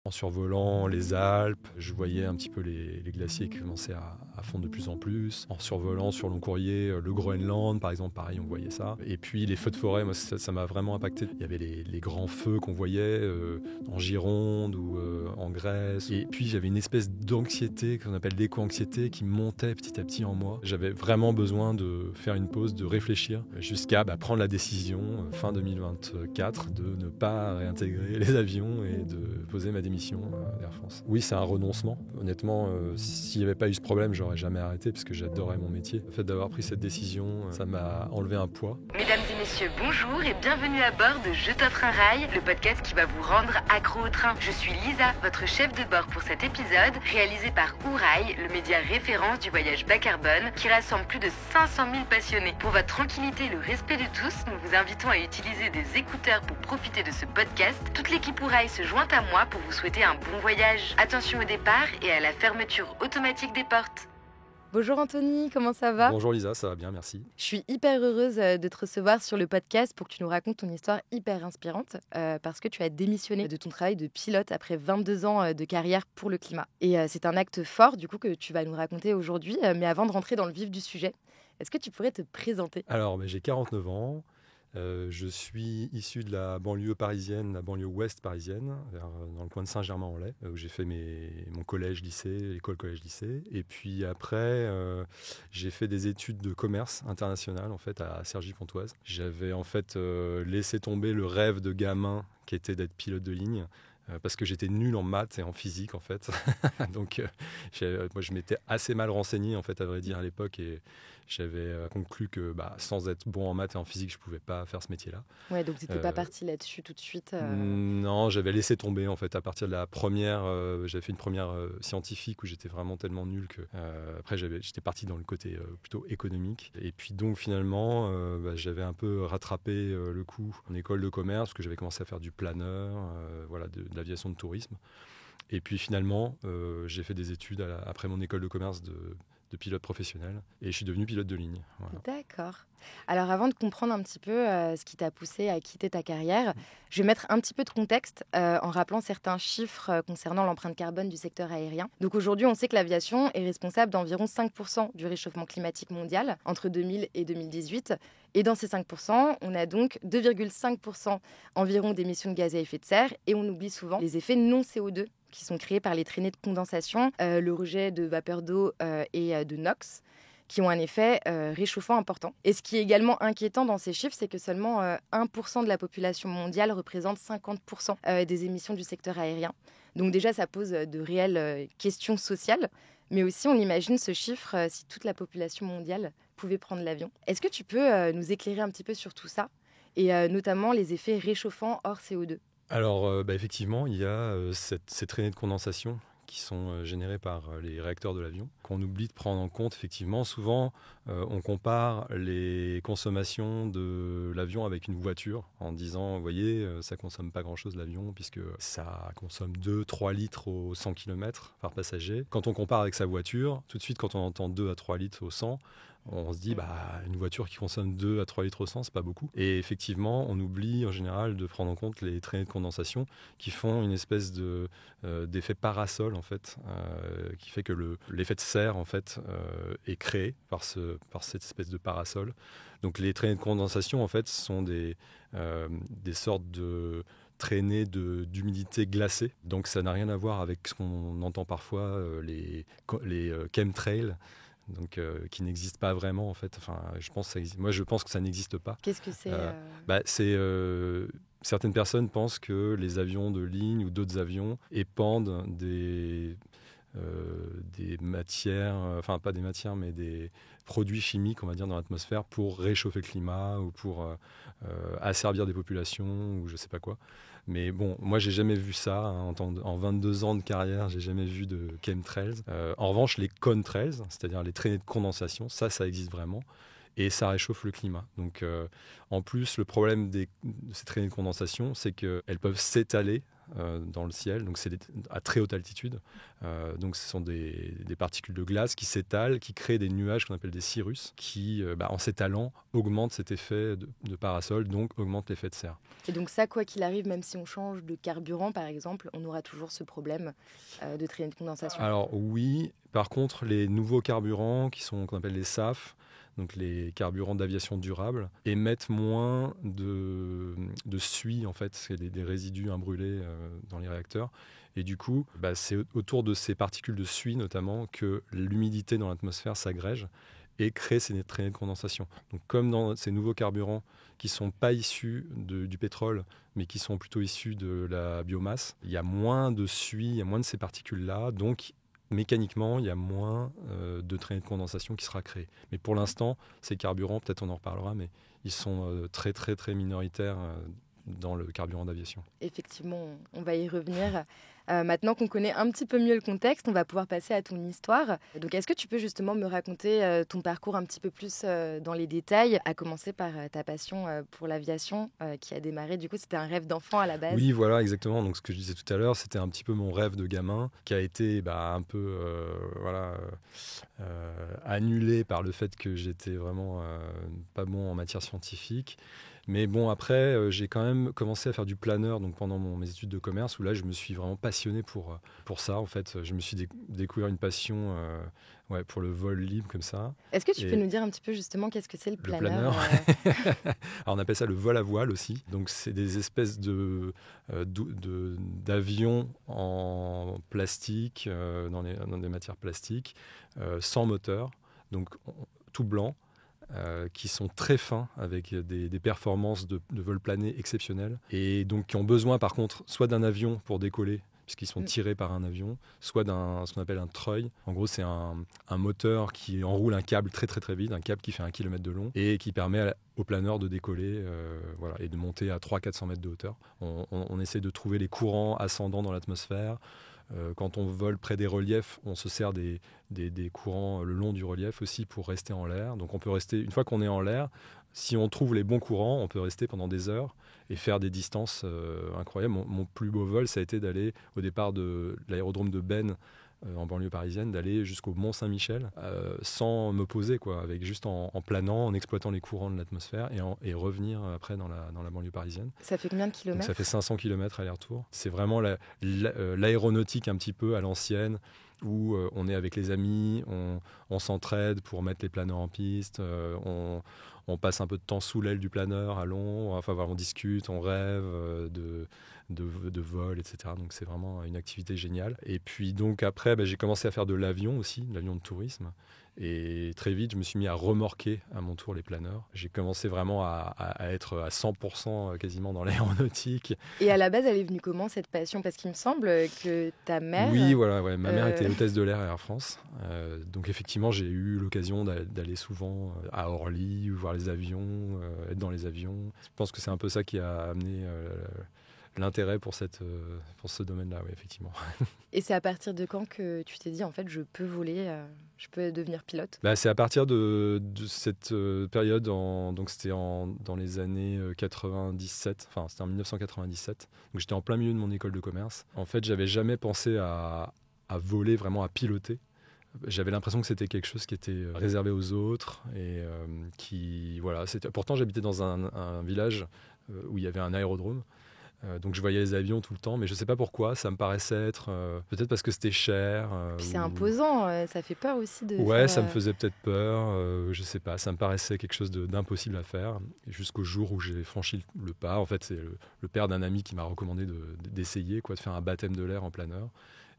En survolant les Alpes, je voyais un petit peu les glaciers qui commençaient à fondre de plus en plus. En survolant sur long courrier le Groenland, par exemple, pareil, on voyait ça. Et puis les feux de forêt, moi, ça m'a vraiment impacté. Il y avait les grands feux qu'on voyait en Gironde ou en Grèce. Et puis j'avais une espèce d'anxiété, qu'on appelle l'éco-anxiété, qui montait petit à petit en moi. J'avais vraiment besoin de faire une pause, de réfléchir, jusqu'à prendre la décision, fin 2024, de ne pas réintégrer les avions et de poser ma démission d'Air France. Oui, c'est un renoncement. Honnêtement, s'il n'y avait pas eu ce problème, j'aurais jamais arrêté parce que j'adorais mon métier. Le fait d'avoir pris cette décision, ça m'a enlevé un poids. Mesdames et messieurs, bonjour et bienvenue à bord de Je t'offre un rail, le podcast qui va vous rendre accro au train. Je suis Lisa, votre chef de bord pour cet épisode, réalisé par Ourail, le média référence du voyage bas carbone, qui rassemble plus de 500 000 passionnés. Pour votre tranquillité et le respect de tous, nous vous invitons à utiliser des écouteurs pour profiter de ce podcast. Toute l'équipe Ourail se joint à moi pour vous souhaiter un bon voyage. Attention au départ et à la fermeture automatique des portes. Bonjour Anthony, comment ça va ? Bonjour Lisa, ça va bien, merci. Je suis hyper heureuse de te recevoir sur le podcast pour que tu nous racontes ton histoire hyper inspirante parce que tu as démissionné de ton travail de pilote après 22 ans de carrière pour le climat. Et c'est un acte fort du coup que tu vas nous raconter aujourd'hui. Mais avant de rentrer dans le vif du sujet, est-ce que tu pourrais te présenter ? Alors, j'ai 49 ans. Je suis issu de la banlieue parisienne, la banlieue ouest parisienne, dans le coin de Saint-Germain-en-Laye, où j'ai fait mon collège-lycée, l'école collège-lycée. Et puis après, j'ai fait des études de commerce international en fait, à Cergy-Pontoise. J'avais en fait laissé tomber le rêve de gamin qui était d'être pilote de ligne. Parce que j'étais nul en maths et en physique en fait. Donc moi je m'étais assez mal renseigné en fait à vrai dire à l'époque et j'avais conclu que sans être bon en maths et en physique je pouvais pas faire ce métier-là. Ouais, donc tu n'étais pas parti là-dessus tout de suite Non, j'avais laissé tomber en fait à partir de la première. J'avais fait une première scientifique où j'étais vraiment tellement nul que après j'étais parti dans le côté plutôt économique. Et puis donc finalement j'avais un peu rattrapé le coup en école de commerce parce que j'avais commencé à faire du planeur, de l'aviation de tourisme. Et puis finalement, j'ai fait des études après mon école de commerce de pilote professionnel et je suis devenu pilote de ligne. Voilà. D'accord. Alors avant de comprendre un petit peu ce qui t'a poussé à quitter ta carrière, je vais mettre un petit peu de contexte en rappelant certains chiffres concernant l'empreinte carbone du secteur aérien. Donc aujourd'hui, on sait que l'aviation est responsable d'environ 5% du réchauffement climatique mondial entre 2000 et 2018. Et dans ces 5%, on a donc 2,5% environ d'émissions de gaz à effet de serre et on oublie souvent les effets non CO2 qui sont créés par les traînées de condensation, le rejet de vapeur d'eau et de NOx, qui ont un effet réchauffant important. Et ce qui est également inquiétant dans ces chiffres, c'est que seulement 1% de la population mondiale représente 50% des émissions du secteur aérien. Donc déjà, ça pose de réelles questions sociales, mais aussi on imagine ce chiffre si toute la population mondiale pouvait prendre l'avion. Est-ce que tu peux nous éclairer un petit peu sur tout ça, et notamment les effets réchauffants hors CO2 ? Alors, effectivement, il y a ces traînées de condensation qui sont générées par les réacteurs de l'avion, qu'on oublie de prendre en compte. Effectivement, souvent, on compare les consommations de l'avion avec une voiture en disant, vous voyez, ça ne consomme pas grand-chose l'avion puisque ça consomme 2-3 litres au 100 km par passager. Quand on compare avec sa voiture, tout de suite, quand on entend 2 à 3 litres au 100, on se dit, une voiture qui consomme 2 à 3 litres au 100, c'est pas beaucoup. Et effectivement, on oublie en général de prendre en compte les traînées de condensation qui font une espèce d'effet parasol, en fait, qui fait que l'effet de serre, en fait, est créé par cette espèce de parasol. Donc les traînées de condensation, en fait, sont des sortes de traînées d'humidité glacée. Donc ça n'a rien à voir avec ce qu'on entend parfois, les chemtrails, donc qui n'existe pas vraiment en fait. Enfin, je pense que ça n'existe pas. Qu'est-ce que c'est Certaines personnes pensent que les avions de ligne ou d'autres avions épandent des matières, enfin pas des matières, mais des produits chimiques, on va dire, dans l'atmosphère pour réchauffer le climat ou pour asservir des populations ou je sais pas quoi. Mais bon, moi j'ai jamais vu ça, hein, en 22 ans de carrière, j'ai jamais vu de chemtrails. En revanche, les contrails, c'est-à-dire les traînées de condensation, ça existe vraiment. Et ça réchauffe le climat. Donc, en plus, le problème de ces traînées de condensation, c'est qu'elles peuvent s'étaler dans le ciel, donc c'est à très haute altitude. Donc ce sont des particules de glace qui s'étalent, qui créent des nuages qu'on appelle des cirrus, qui, en s'étalant, augmentent cet effet de parasol, donc augmentent l'effet de serre. Et donc ça, quoi qu'il arrive, même si on change de carburant, par exemple, on aura toujours ce problème de traînée de condensation. Alors oui, par contre, les nouveaux carburants, qu'on appelle les SAF, donc les carburants d'aviation durable, émettent moins de suie, en fait, c'est des résidus imbrûlés dans les réacteurs. Et du coup, c'est autour de ces particules de suie, notamment, que l'humidité dans l'atmosphère s'agrège et crée ces traînées de condensation. Donc comme dans ces nouveaux carburants qui ne sont pas issus du pétrole, mais qui sont plutôt issus de la biomasse, il y a moins de suie, il y a moins de ces particules-là, donc mécaniquement, il y a moins de traînées de condensation qui sera créée. Mais pour l'instant, ces carburants, peut-être on en reparlera, mais ils sont très très très minoritaires dans le carburant d'aviation. Effectivement, on va y revenir. Maintenant qu'on connaît un petit peu mieux le contexte, on va pouvoir passer à ton histoire. Donc, est-ce que tu peux justement me raconter ton parcours un petit peu plus dans les détails, à commencer par ta passion pour l'aviation qui a démarré, du coup, c'était un rêve d'enfant à la base? Oui, voilà, exactement. Donc, ce que je disais tout à l'heure, c'était un petit peu mon rêve de gamin qui a été un peu annulé par le fait que j'étais vraiment pas bon en matière scientifique. Mais bon, après, j'ai quand même commencé à faire du planeur donc pendant mes études de commerce, où là, je me suis vraiment passionné pour ça. En fait, je me suis découvert une passion pour le vol libre comme ça. Est-ce que tu peux nous dire un petit peu justement qu'est-ce que c'est le planeur? Alors, on appelle ça le vol à voile aussi. Donc, c'est des espèces d'avions en plastique, dans des matières plastiques, sans moteur, donc tout blanc. Qui sont très fins avec des performances de vol plané exceptionnelles et donc qui ont besoin par contre soit d'un avion pour décoller puisqu'ils sont tirés par un avion, soit ce qu'on appelle un treuil. En gros, c'est un moteur qui enroule un câble très très très vite, un câble qui fait 1 km de long et qui permet au planeur de décoller et de monter à 300-400 mètres de hauteur. On essaie de trouver les courants ascendants dans l'atmosphère. Quand on vole près des reliefs, on se sert des courants le long du relief aussi pour rester en l'air. Donc on peut rester, une fois qu'on est en l'air, si on trouve les bons courants, on peut rester pendant des heures et faire des distances incroyables. Mon plus beau vol, ça a été d'aller au départ de l'aérodrome de Benne, en banlieue parisienne, d'aller jusqu'au Mont-Saint-Michel sans me poser, avec juste en planant, en exploitant les courants de l'atmosphère et revenir après dans la banlieue parisienne. Ça fait combien de kilomètres? Donc ça fait 500 km aller-retour. C'est vraiment l'aéronautique un petit peu à l'ancienne, où on est avec les amis, on s'entraide pour mettre les planeurs en piste, on passe un peu de temps sous l'aile du planeur à long, on discute, on rêve de vol, etc. Donc c'est vraiment une activité géniale. Et puis donc après, j'ai commencé à faire de l'avion aussi, de l'avion de tourisme. Et très vite, je me suis mis à remorquer à mon tour les planeurs. J'ai commencé vraiment à être à 100% quasiment dans l'aéronautique. Et à la base, elle est venue comment cette passion? Parce qu'il me semble que ta mère... Oui, voilà, ma mère était hôtesse de l'air à Air France. Donc effectivement, j'ai eu l'occasion d'aller souvent à Orly, voir les avions, être dans les avions. Je pense que c'est un peu ça qui a amené l'intérêt pour ce domaine-là, oui, effectivement. Et c'est à partir de quand que tu t'es dit, en fait, je peux voler, je peux devenir pilote? C'est à partir de cette période, donc c'était dans les années 97, enfin c'était en 1997, donc j'étais en plein milieu de mon école de commerce. En fait, j'avais jamais pensé à voler, vraiment à piloter. J'avais l'impression que c'était quelque chose qui était réservé aux autres et pourtant j'habitais dans un village où il y avait un aérodrome. Donc je voyais les avions tout le temps, mais je ne sais pas pourquoi, ça me paraissait être, peut-être parce que c'était cher. Puis c'est imposant, ça fait peur aussi de Ouais, ça me faisait peut-être peur, je ne sais pas, ça me paraissait quelque chose d'impossible à faire, jusqu'au jour où j'ai franchi le pas. En fait, c'est le père d'un ami qui m'a recommandé d'essayer, de faire un baptême de l'air en planeur.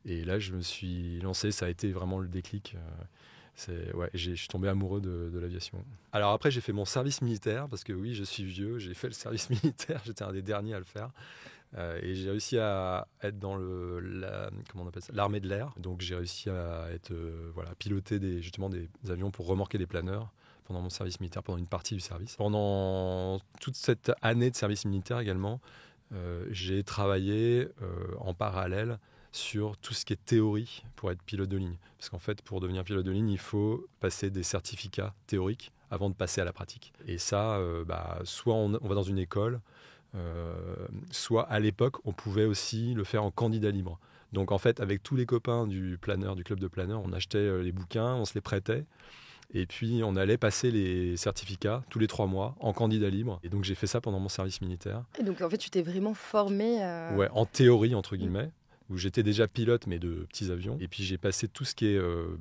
Et là, je me suis lancé, ça a été vraiment le déclic. Je suis tombé amoureux de l'aviation. Alors après, j'ai fait mon service militaire, parce que oui, je suis vieux, j'ai fait le service militaire, j'étais un des derniers à le faire. Et j'ai réussi à être dans l'armée de l'air. Donc j'ai réussi à piloter des avions pour remorquer des planeurs pendant mon service militaire, pendant une partie du service. Pendant toute cette année de service militaire également, j'ai travaillé en parallèle sur tout ce qui est théorie pour être pilote de ligne. Parce qu'en fait, pour devenir pilote de ligne, il faut passer des certificats théoriques avant de passer à la pratique. Et ça, soit on va dans une école, soit à l'époque, on pouvait aussi le faire en candidat libre. Donc en fait, avec tous les copains du club de planeur, on achetait les bouquins, on se les prêtait. Et puis, on allait passer les certificats tous les 3 mois en candidat libre. Et donc, j'ai fait ça pendant mon service militaire. Et donc, en fait, tu t'es vraiment formé Ouais, en théorie, entre guillemets, où j'étais déjà pilote, mais de petits avions. Et puis, j'ai passé tout ce qui est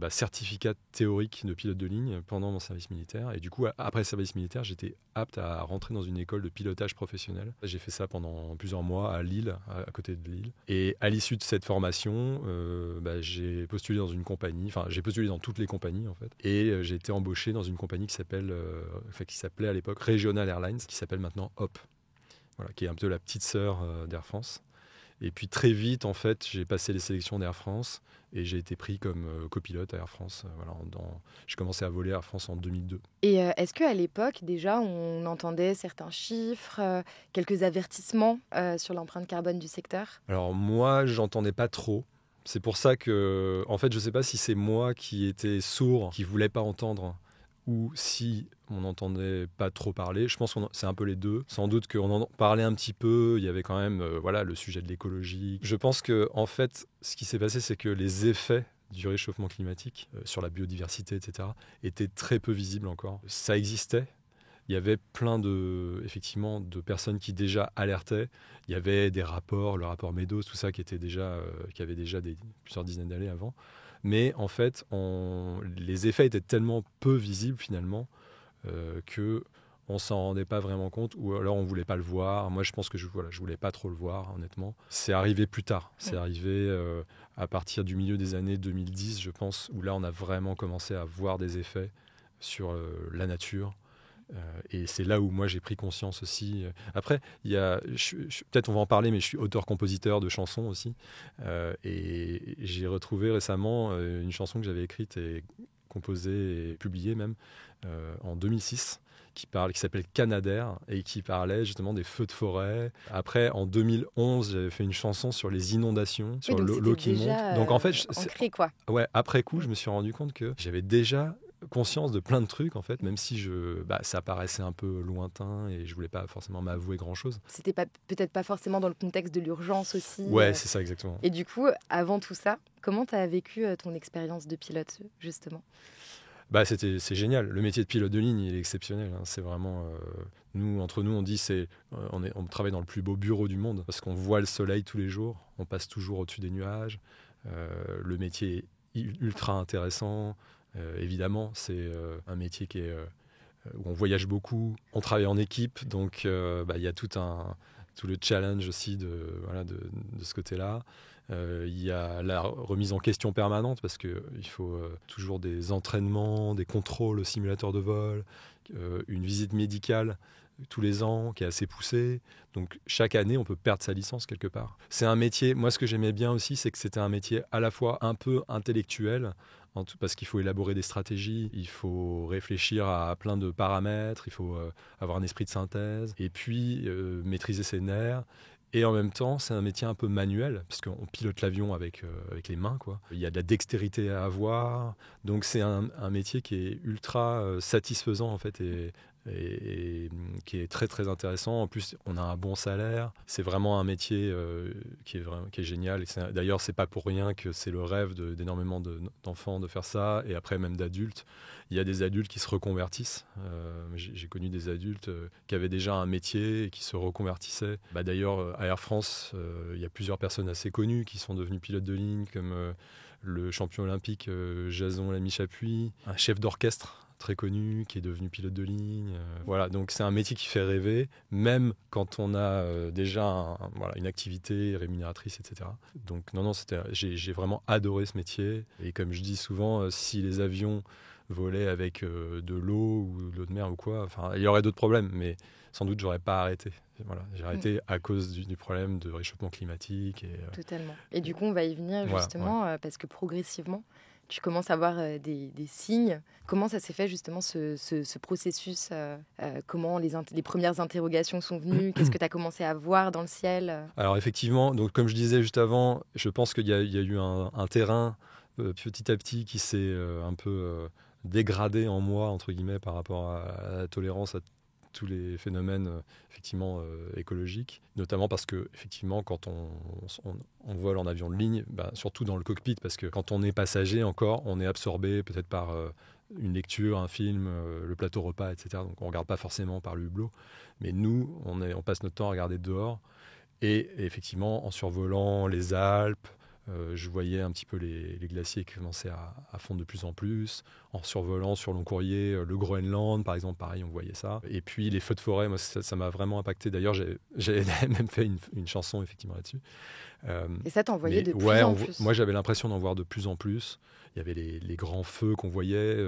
certificat théorique de pilote de ligne pendant mon service militaire. Et du coup, après le service militaire, j'étais apte à rentrer dans une école de pilotage professionnel. J'ai fait ça pendant plusieurs mois à Lille, à côté de Lille. Et à l'issue de cette formation, j'ai postulé dans une compagnie. Enfin, j'ai postulé dans toutes les compagnies, en fait. Et j'ai été embauché dans une compagnie qui s'appelait à l'époque Regional Airlines, qui s'appelle maintenant HOP. Voilà, qui est un peu la petite sœur d'Air France. Et puis très vite, en fait, j'ai passé les sélections d'Air France et j'ai été pris comme copilote à Air France. J'ai commencé à voler Air France en 2002. Et est-ce qu'à l'époque, déjà, on entendait certains chiffres, quelques avertissements sur l'empreinte carbone du secteur ? Alors moi, j'entendais pas trop. C'est pour ça que, en fait, je sais pas si c'est moi qui étais sourd, qui voulais pas entendre, ou si on n'entendait pas trop parler. Je pense que c'est un peu les deux. Sans doute qu'on en parlait un petit peu. Il y avait quand même le sujet de l'écologie. Je pense que, en fait, ce qui s'est passé, c'est que les effets du réchauffement climatique sur la biodiversité, etc., étaient très peu visibles encore. Ça existait. Il y avait plein de personnes qui déjà alertaient. Il y avait des rapports, le rapport Meadows, tout ça, qui avait déjà plusieurs dizaines d'années avant. Mais en fait, les effets étaient tellement peu visibles finalement qu'on ne s'en rendait pas vraiment compte, ou alors on ne voulait pas le voir. Moi, je pense que je ne voulais pas trop le voir, honnêtement. C'est arrivé plus tard. C'est arrivé à partir du milieu des années 2010, je pense, où là, on a vraiment commencé à voir des effets sur la nature. Et c'est là où moi j'ai pris conscience aussi. Après, peut-être on va en parler, mais je suis auteur-compositeur de chansons aussi. Et j'ai retrouvé récemment une chanson que j'avais écrite et composée et publiée même en 2006, qui s'appelle Canadair et qui parlait justement des feux de forêt. Après, en 2011, j'avais fait une chanson sur les inondations, sur l'eau qui monte. Donc en fait, ancré, quoi. Ouais, après coup, je me suis rendu compte que j'avais déjà conscience de plein de trucs en fait, même si ça paraissait un peu lointain et je voulais pas forcément m'avouer grand chose. C'était peut-être pas forcément dans le contexte de l'urgence aussi. Ouais, c'est ça exactement. Et du coup, avant tout ça, comment tu as vécu ton expérience de pilote justement ? C'est génial. Le métier de pilote de ligne, il est exceptionnel. Hein. C'est vraiment entre nous, on dit on travaille dans le plus beau bureau du monde parce qu'on voit le soleil tous les jours, on passe toujours au-dessus des nuages. Le métier est ultra intéressant. Évidemment, c'est un métier où on voyage beaucoup, on travaille en équipe, donc il y a tout le challenge aussi de ce côté-là. Il y a la remise en question permanente parce qu'il faut toujours des entraînements, des contrôles au simulateur de vol, une visite médicale tous les ans qui est assez poussée. Donc chaque année, on peut perdre sa licence quelque part. C'est un métier, moi ce que j'aimais bien aussi, c'est que c'était un métier à la fois un peu intellectuel, parce qu'il faut élaborer des stratégies, il faut réfléchir à plein de paramètres, il faut avoir un esprit de synthèse, et puis maîtriser ses nerfs. Et en même temps, c'est un métier un peu manuel, parce qu'on pilote l'avion avec les mains, quoi. Il y a de la dextérité à avoir. Donc c'est un métier qui est ultra satisfaisant, en fait, et qui est très très intéressant. En plus, on a un bon salaire. C'est vraiment un métier qui est génial. D'ailleurs, c'est pas pour rien que c'est le rêve d'énormément d'enfants de faire ça, et après même d'adultes. Il y a des adultes qui se reconvertissent. J'ai connu des adultes qui avaient déjà un métier et qui se reconvertissaient. D'ailleurs, à Air France, il y a plusieurs personnes assez connues qui sont devenues pilotes de ligne, comme le champion olympique Jason Lamy-Chapuis, un chef d'orchestre très connu qui est devenu pilote de ligne. Voilà, donc c'est un métier qui fait rêver, même quand on a déjà une activité rémunératrice, etc. Donc non, j'ai vraiment adoré ce métier. Et comme je dis souvent, si les avions volaient avec de l'eau ou de l'eau de mer ou quoi, il y aurait d'autres problèmes, mais sans doute j'aurais pas arrêté. Voilà, j'ai arrêté à cause du problème de réchauffement climatique. Totalement. Et du coup, on va y venir justement, parce que progressivement, tu commences à voir des signes. Comment ça s'est fait justement ce processus Comment les premières interrogations sont venues? Qu'est-ce que tu as commencé à voir dans le ciel? Alors effectivement, donc, comme je disais juste avant, je pense qu'il y a eu un terrain petit à petit qui s'est un peu dégradé en moi, entre guillemets, par rapport à la tolérance à tous les phénomènes effectivement écologiques, notamment parce que effectivement quand on vole en avion de ligne, surtout dans le cockpit, parce que quand on est passager encore, on est absorbé peut-être par une lecture, un film, le plateau repas, etc. Donc on ne regarde pas forcément par le hublot, mais nous, on passe notre temps à regarder dehors. Et effectivement, en survolant les Alpes, je voyais un petit peu les glaciers qui commençaient à fondre de plus en plus. En survolant sur long courrier le Groenland, par exemple, pareil, on voyait ça. Et puis les feux de forêt, moi, ça m'a vraiment impacté. D'ailleurs, j'ai même fait une chanson effectivement là-dessus. Et ça, t'en voyais de plus en plus. Moi, j'avais l'impression d'en voir de plus en plus. Il y avait les grands feux qu'on voyait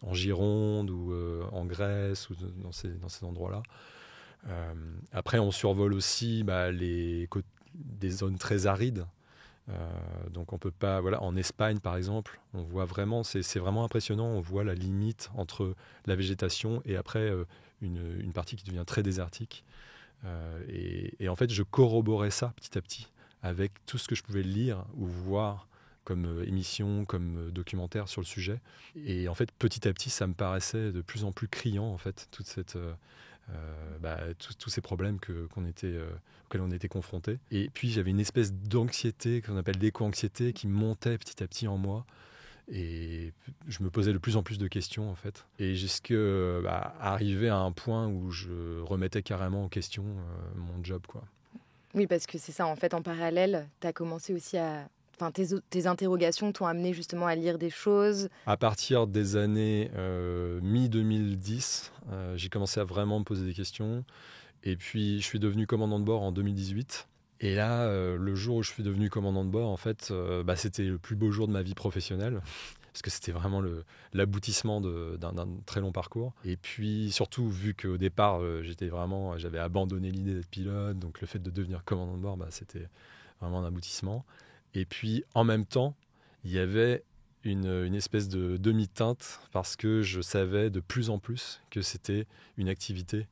en Gironde ou en Grèce ou dans ces endroits-là. Après, on survole aussi des zones très arides. Donc on peut pas, en Espagne par exemple, on voit vraiment, c'est vraiment impressionnant, on voit la limite entre la végétation et après une partie qui devient très désertique. Et en fait, je corroborais ça petit à petit avec tout ce que je pouvais lire ou voir comme émission, comme documentaire sur le sujet. Et en fait, petit à petit, ça me paraissait de plus en plus criant, en fait, toute cette... tous ces problèmes auxquels on était confrontés. Et puis j'avais une espèce d'anxiété qu'on appelle l'éco-anxiété qui montait petit à petit en moi. Et je me posais de plus en plus de questions en fait. Et jusqu'à arriver à un point où je remettais carrément en question mon job, quoi. Oui, parce que c'est ça, en fait, en parallèle, tu as commencé aussi à... Enfin, tes interrogations t'ont amené justement à lire des choses. À partir des années mi-2010, j'ai commencé à vraiment me poser des questions. Et puis, je suis devenu commandant de bord en 2018. Et là, le jour où je suis devenu commandant de bord, en fait, c'était le plus beau jour de ma vie professionnelle. Parce que c'était vraiment l'aboutissement d'un très long parcours. Et puis, surtout, vu qu'au départ, j'avais abandonné l'idée d'être pilote. Donc, le fait de devenir commandant de bord, c'était vraiment un aboutissement. Et puis, en même temps, il y avait une espèce de demi-teinte parce que je savais de plus en plus que c'était une activité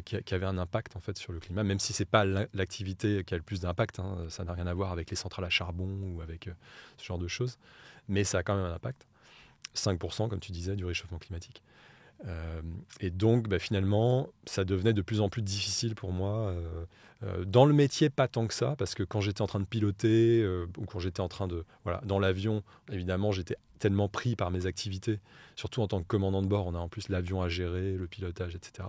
qui avait un impact en fait sur le climat, même si c'est pas l'activité qui a le plus d'impact, hein, ça n'a rien à voir avec les centrales à charbon ou avec ce genre de choses, mais ça a quand même un impact. 5%, comme tu disais, du réchauffement climatique. Et donc, finalement, ça devenait de plus en plus difficile pour moi. Dans le métier, pas tant que ça, parce que quand j'étais en train de piloter ou quand j'étais en train de... dans l'avion, évidemment, j'étais tellement pris par mes activités. Surtout en tant que commandant de bord, on a en plus l'avion à gérer, le pilotage, etc.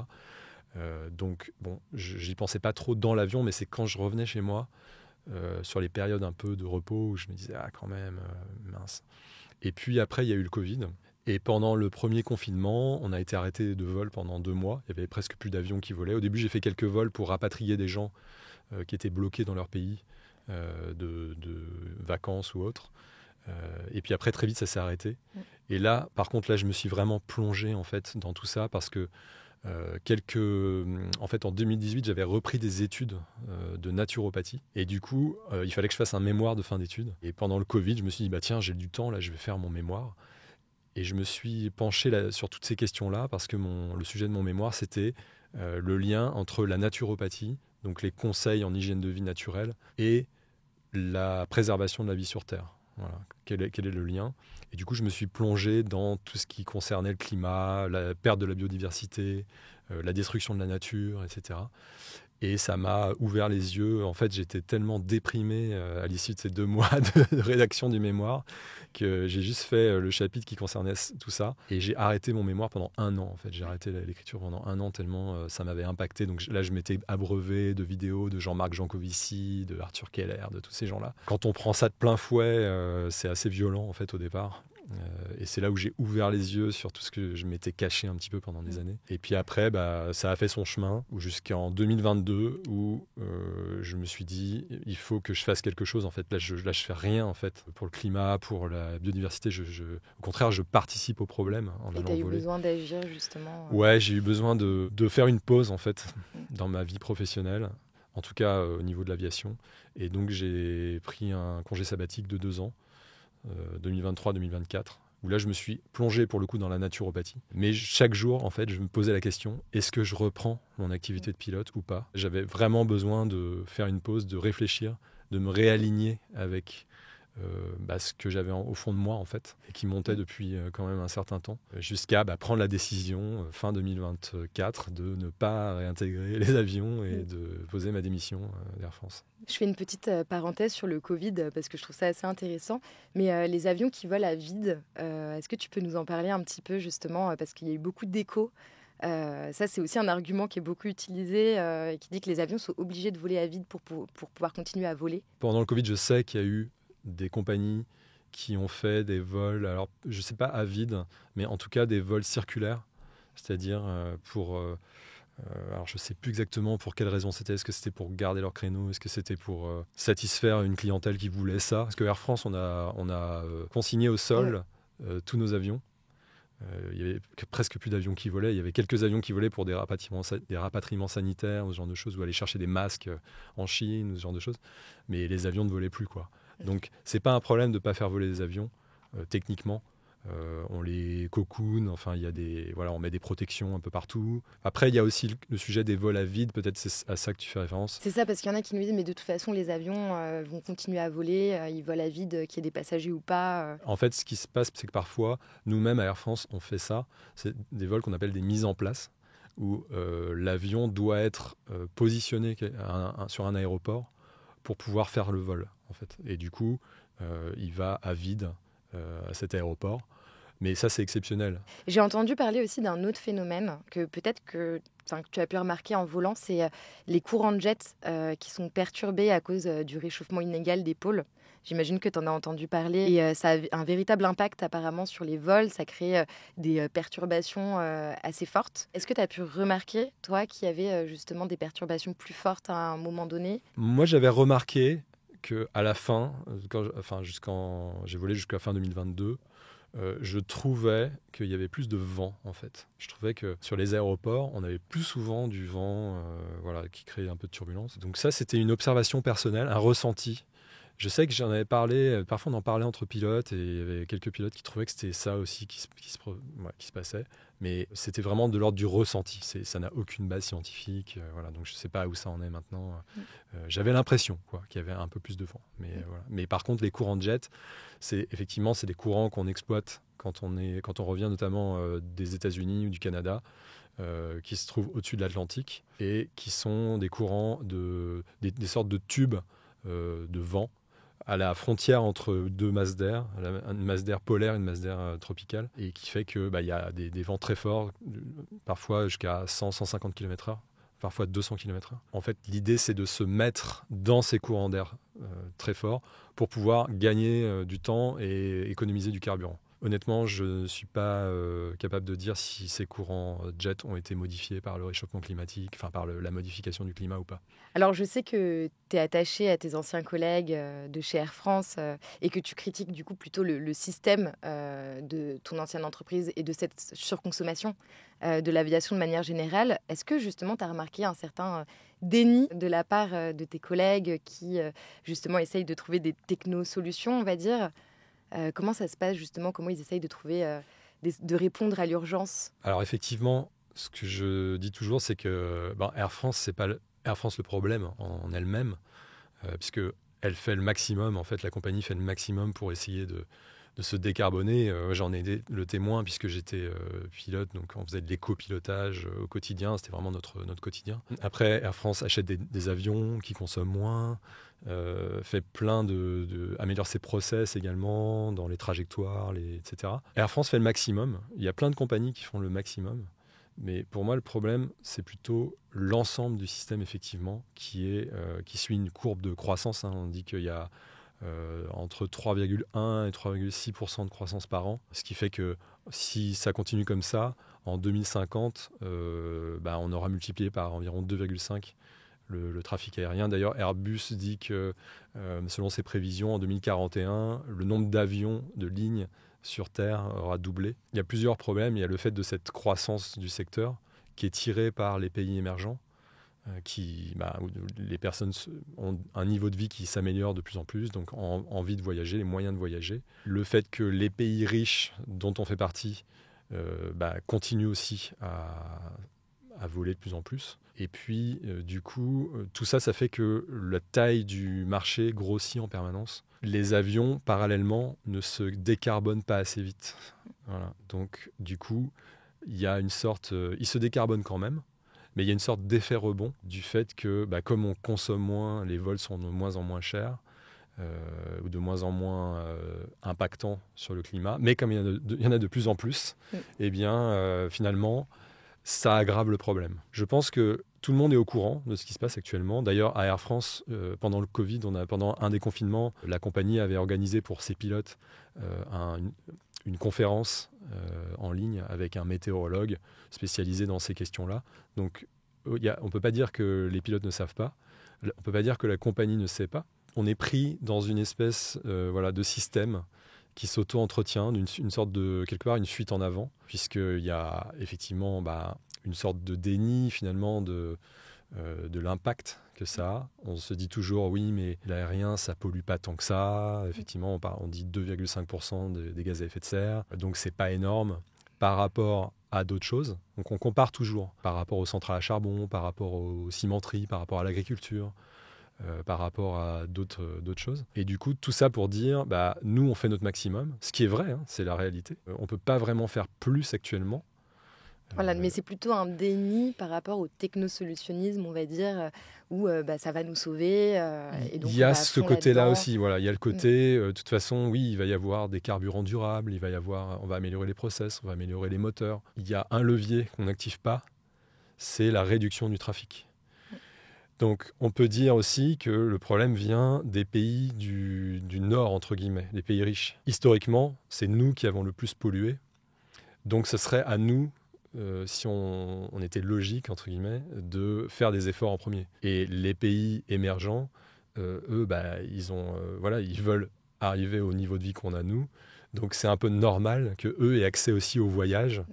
Donc, j'y pensais pas trop dans l'avion, mais c'est quand je revenais chez moi, sur les périodes un peu de repos, où je me disais, quand même, mince. Et puis après, il y a eu le Covid. Et pendant le premier confinement, on a été arrêté de vol pendant 2 mois. Il y avait presque plus d'avions qui volaient. Au début, j'ai fait quelques vols pour rapatrier des gens qui étaient bloqués dans leur pays, de vacances ou autres. Et puis après, très vite, ça s'est arrêté. Et là, par contre, je me suis vraiment plongé en fait dans tout ça parce que en fait, en 2018, j'avais repris des études de naturopathie. Et du coup, il fallait que je fasse un mémoire de fin d'études. Et pendant le Covid, je me suis dit, tiens, j'ai du temps, là, je vais faire mon mémoire. Et je me suis penché sur toutes ces questions-là parce que le sujet de mon mémoire, c'était le lien entre la naturopathie, donc les conseils en hygiène de vie naturelle, et la préservation de la vie sur Terre. Voilà. Quel est le lien ? Et du coup, je me suis plongé dans tout ce qui concernait le climat, la perte de la biodiversité, la destruction de la nature, etc. Et ça m'a ouvert les yeux. En fait, j'étais tellement déprimé à l'issue de ces 2 mois de rédaction du mémoire que j'ai juste fait le chapitre qui concernait tout ça. Et j'ai arrêté mon mémoire pendant 1 an. En fait, j'ai arrêté l'écriture pendant 1 an tellement ça m'avait impacté. Donc là, je m'étais abreuvé de vidéos de Jean-Marc Jancovici, de Arthur Keller, de tous ces gens-là. Quand on prend ça de plein fouet, c'est assez violent en fait au départ. Et c'est là où j'ai ouvert les yeux sur tout ce que je m'étais caché un petit peu pendant des années. Et puis après, ça a fait son chemin jusqu'en 2022 où je me suis dit il faut que je fasse quelque chose. En fait, là, je fais rien en fait pour le climat, pour la biodiversité. Au contraire, je participe au problème en allant voler. Et tu as eu besoin d'agir justement. Ouais, j'ai eu besoin de faire une pause en fait dans ma vie professionnelle, en tout cas au niveau de l'aviation. Et donc j'ai pris un congé sabbatique de 2 ans. 2023-2024, où là je me suis plongé pour le coup dans la naturopathie. Mais chaque jour, en fait, je me posais la question, est-ce que je reprends mon activité de pilote ou pas ? J'avais vraiment besoin de faire une pause, de réfléchir, de me réaligner avec ce que j'avais au fond de moi en fait, et qui montait depuis quand même un certain temps, jusqu'à prendre la décision fin 2024 de ne pas réintégrer les avions et de poser ma démission d'Air France. Je fais une petite parenthèse sur le Covid parce que je trouve ça assez intéressant. Mais les avions qui volent à vide, est-ce que tu peux nous en parler un petit peu justement parce qu'il y a eu beaucoup d'échos. Ça, c'est aussi un argument qui est beaucoup utilisé et qui dit que les avions sont obligés de voler à vide pour pouvoir continuer à voler. Pendant le Covid, je sais qu'il y a eu des compagnies qui ont fait des vols, alors je ne sais pas à vide, mais en tout cas des vols circulaires, c'est-à-dire alors je ne sais plus exactement pour quelle raison c'était. Est-ce que c'était pour garder leur créneau? Est-ce que c'était pour satisfaire une clientèle qui voulait ça? Parce que Air France, on a consigné au sol tous nos avions. Il y avait presque plus d'avions qui volaient. Il y avait quelques avions qui volaient pour des rapatriements sanitaires, ce genre de choses, ou aller chercher des masques en Chine, ce genre de choses. Mais les avions ne volaient plus, quoi. Donc, c'est pas un problème de ne pas faire voler des avions, techniquement. On les cocoon, enfin, on met des protections un peu partout. Après, il y a aussi le sujet des vols à vide, peut-être c'est à ça que tu fais référence. C'est ça, parce qu'il y en a qui nous disent, mais de toute façon, les avions vont continuer à voler, ils volent à vide, qu'il y ait des passagers ou pas. En fait, ce qui se passe, c'est que parfois, nous-mêmes à Air France, on fait ça. C'est des vols qu'on appelle des mises en place, où l'avion doit être positionné sur un aéroport pour pouvoir faire le vol, en fait. Et du coup, il va à vide à cet aéroport. Mais ça, c'est exceptionnel. J'ai entendu parler aussi d'un autre phénomène que peut-être que tu as pu remarquer en volant, c'est les courants de jet qui sont perturbés à cause du réchauffement inégal des pôles. J'imagine que tu en as entendu parler. Et ça a un véritable impact apparemment sur les vols. Ça crée des perturbations assez fortes. Est-ce que tu as pu remarquer, toi, qu'il y avait justement des perturbations plus fortes à un moment donné? Moi, j'avais remarqué qu'à la fin, j'ai volé jusqu'à la fin 2022, je trouvais qu'il y avait plus de vent, en fait. Je trouvais que sur les aéroports, on avait plus souvent du vent qui créait un peu de turbulence. Donc ça, c'était une observation personnelle, un ressenti. Je sais que j'en avais parlé, parfois on en parlait entre pilotes, et il y avait quelques pilotes qui trouvaient que c'était ça aussi qui se passait. Mais c'était vraiment de l'ordre du ressenti. Ça n'a aucune base scientifique. Donc je ne sais pas où ça en est maintenant. J'avais l'impression qu'il y avait un peu plus de vent. Mais par contre, les courants de jet, c'est des courants qu'on exploite quand on revient notamment des États-Unis ou du Canada, qui se trouvent au-dessus de l'Atlantique et qui sont des courants, des sortes de tubes de vent à la frontière entre deux masses d'air, une masse d'air polaire et une masse d'air tropicale, et qui fait que y a des vents très forts, parfois jusqu'à 100-150 km/h, parfois 200 km/h. En fait, l'idée, c'est de se mettre dans ces courants d'air très forts pour pouvoir gagner du temps et économiser du carburant. Honnêtement, je ne suis pas capable de dire si ces courants jet ont été modifiés par le réchauffement climatique, par la modification du climat ou pas. Alors, je sais que tu es attaché à tes anciens collègues de chez Air France et que tu critiques du coup plutôt le système de ton ancienne entreprise et de cette surconsommation de l'aviation de manière générale. Est-ce que justement tu as remarqué un certain déni de la part de tes collègues qui justement essayent de trouver des technosolutions, on va dire? Comment ça se passe justement? Comment ils essayent de trouver, de répondre à l'urgence? Alors effectivement, ce que je dis toujours, c'est que Air France, c'est pas Air France le problème en elle-même, puisque elle fait le maximum. En fait, la compagnie fait le maximum pour essayer de se décarboner. J'en ai le témoin puisque j'étais pilote, donc on faisait de l'éco-pilotage au quotidien. C'était vraiment notre quotidien. Après, Air France achète des avions qui consomment moins. Fait plein améliore ses process également dans les trajectoires, etc. Air France fait le maximum. Il y a plein de compagnies qui font le maximum. Mais pour moi, le problème, c'est plutôt l'ensemble du système, effectivement, qui suit une courbe de croissance. On dit qu'il y a entre 3,1 et 3,6% de croissance par an. Ce qui fait que si ça continue comme ça, en 2050, on aura multiplié par environ 2,5 le trafic aérien. D'ailleurs, Airbus dit que, selon ses prévisions, en 2041, le nombre d'avions de ligne sur Terre aura doublé. Il y a plusieurs problèmes. Il y a le fait de cette croissance du secteur qui est tirée par les pays émergents, où les personnes ont un niveau de vie qui s'améliore de plus en plus, donc envie de voyager, les moyens de voyager. Le fait que les pays riches dont on fait partie continuent aussi à voler de plus en plus. Et puis, du coup, tout ça, ça fait que la taille du marché grossit en permanence. Les avions, parallèlement, ne se décarbonent pas assez vite. Voilà. Donc, du coup, il y a une sorte... ils se décarbonent quand même, mais il y a une sorte d'effet rebond du fait que, comme on consomme moins, les vols sont de moins en moins chers, ou de moins en moins impactants sur le climat. Mais comme il y en a de plus en plus, eh bien, finalement, ça aggrave le problème. Je pense que tout le monde est au courant de ce qui se passe actuellement. D'ailleurs, à Air France, pendant le Covid, pendant un des confinements, la compagnie avait organisé pour ses pilotes une conférence en ligne avec un météorologue spécialisé dans ces questions-là. Donc, on ne peut pas dire que les pilotes ne savent pas. On ne peut pas dire que la compagnie ne sait pas. On est pris dans une espèce de système qui s'auto-entretient, une sorte de, quelque part, une fuite en avant, puisqu'il y a effectivement une sorte de déni, finalement, de l'impact que ça a. On se dit toujours, oui, mais l'aérien, ça pollue pas tant que ça. Effectivement, on dit 2,5% des gaz à effet de serre, donc c'est pas énorme par rapport à d'autres choses. Donc on compare toujours par rapport aux centrales à charbon, par rapport aux cimenteries, par rapport à l'agriculture, par rapport à d'autres choses. Et du coup, tout ça pour dire, nous, on fait notre maximum, ce qui est vrai, c'est la réalité. On ne peut pas vraiment faire plus actuellement. Voilà, mais c'est plutôt un déni par rapport au technosolutionnisme, on va dire, où ça va nous sauver. Et donc il y a ce côté-là aussi. Voilà. Il y a le côté, de toute façon, oui, il va y avoir des carburants durables, on va améliorer les process, on va améliorer les moteurs. Il y a un levier qu'on n'active pas, c'est la réduction du trafic. Donc, on peut dire aussi que le problème vient des pays du Nord, entre guillemets, des pays riches. Historiquement, c'est nous qui avons le plus pollué. Donc, ce serait à nous, si on était logique, entre guillemets, de faire des efforts en premier. Et les pays émergents, eux, ils veulent arriver au niveau de vie qu'on a nous. Donc, c'est un peu normal qu'eux aient accès aussi au voyage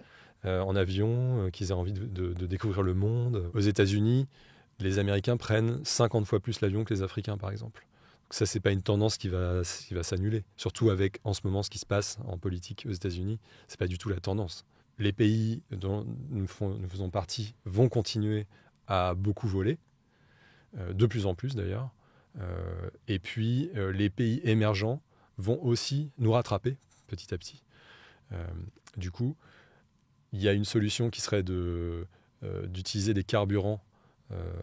en avion, qu'ils aient envie de découvrir le monde. Aux États-Unis, les Américains prennent 50 fois plus l'avion que les Africains, par exemple. Donc ça, c'est pas une tendance qui va s'annuler. Surtout avec, en ce moment, ce qui se passe en politique aux États-Unis, c'est pas du tout la tendance. Les pays dont nous faisons partie vont continuer à beaucoup voler, de plus en plus d'ailleurs. Et puis, les pays émergents vont aussi nous rattraper petit à petit. Du coup, il y a une solution qui serait d'utiliser des carburants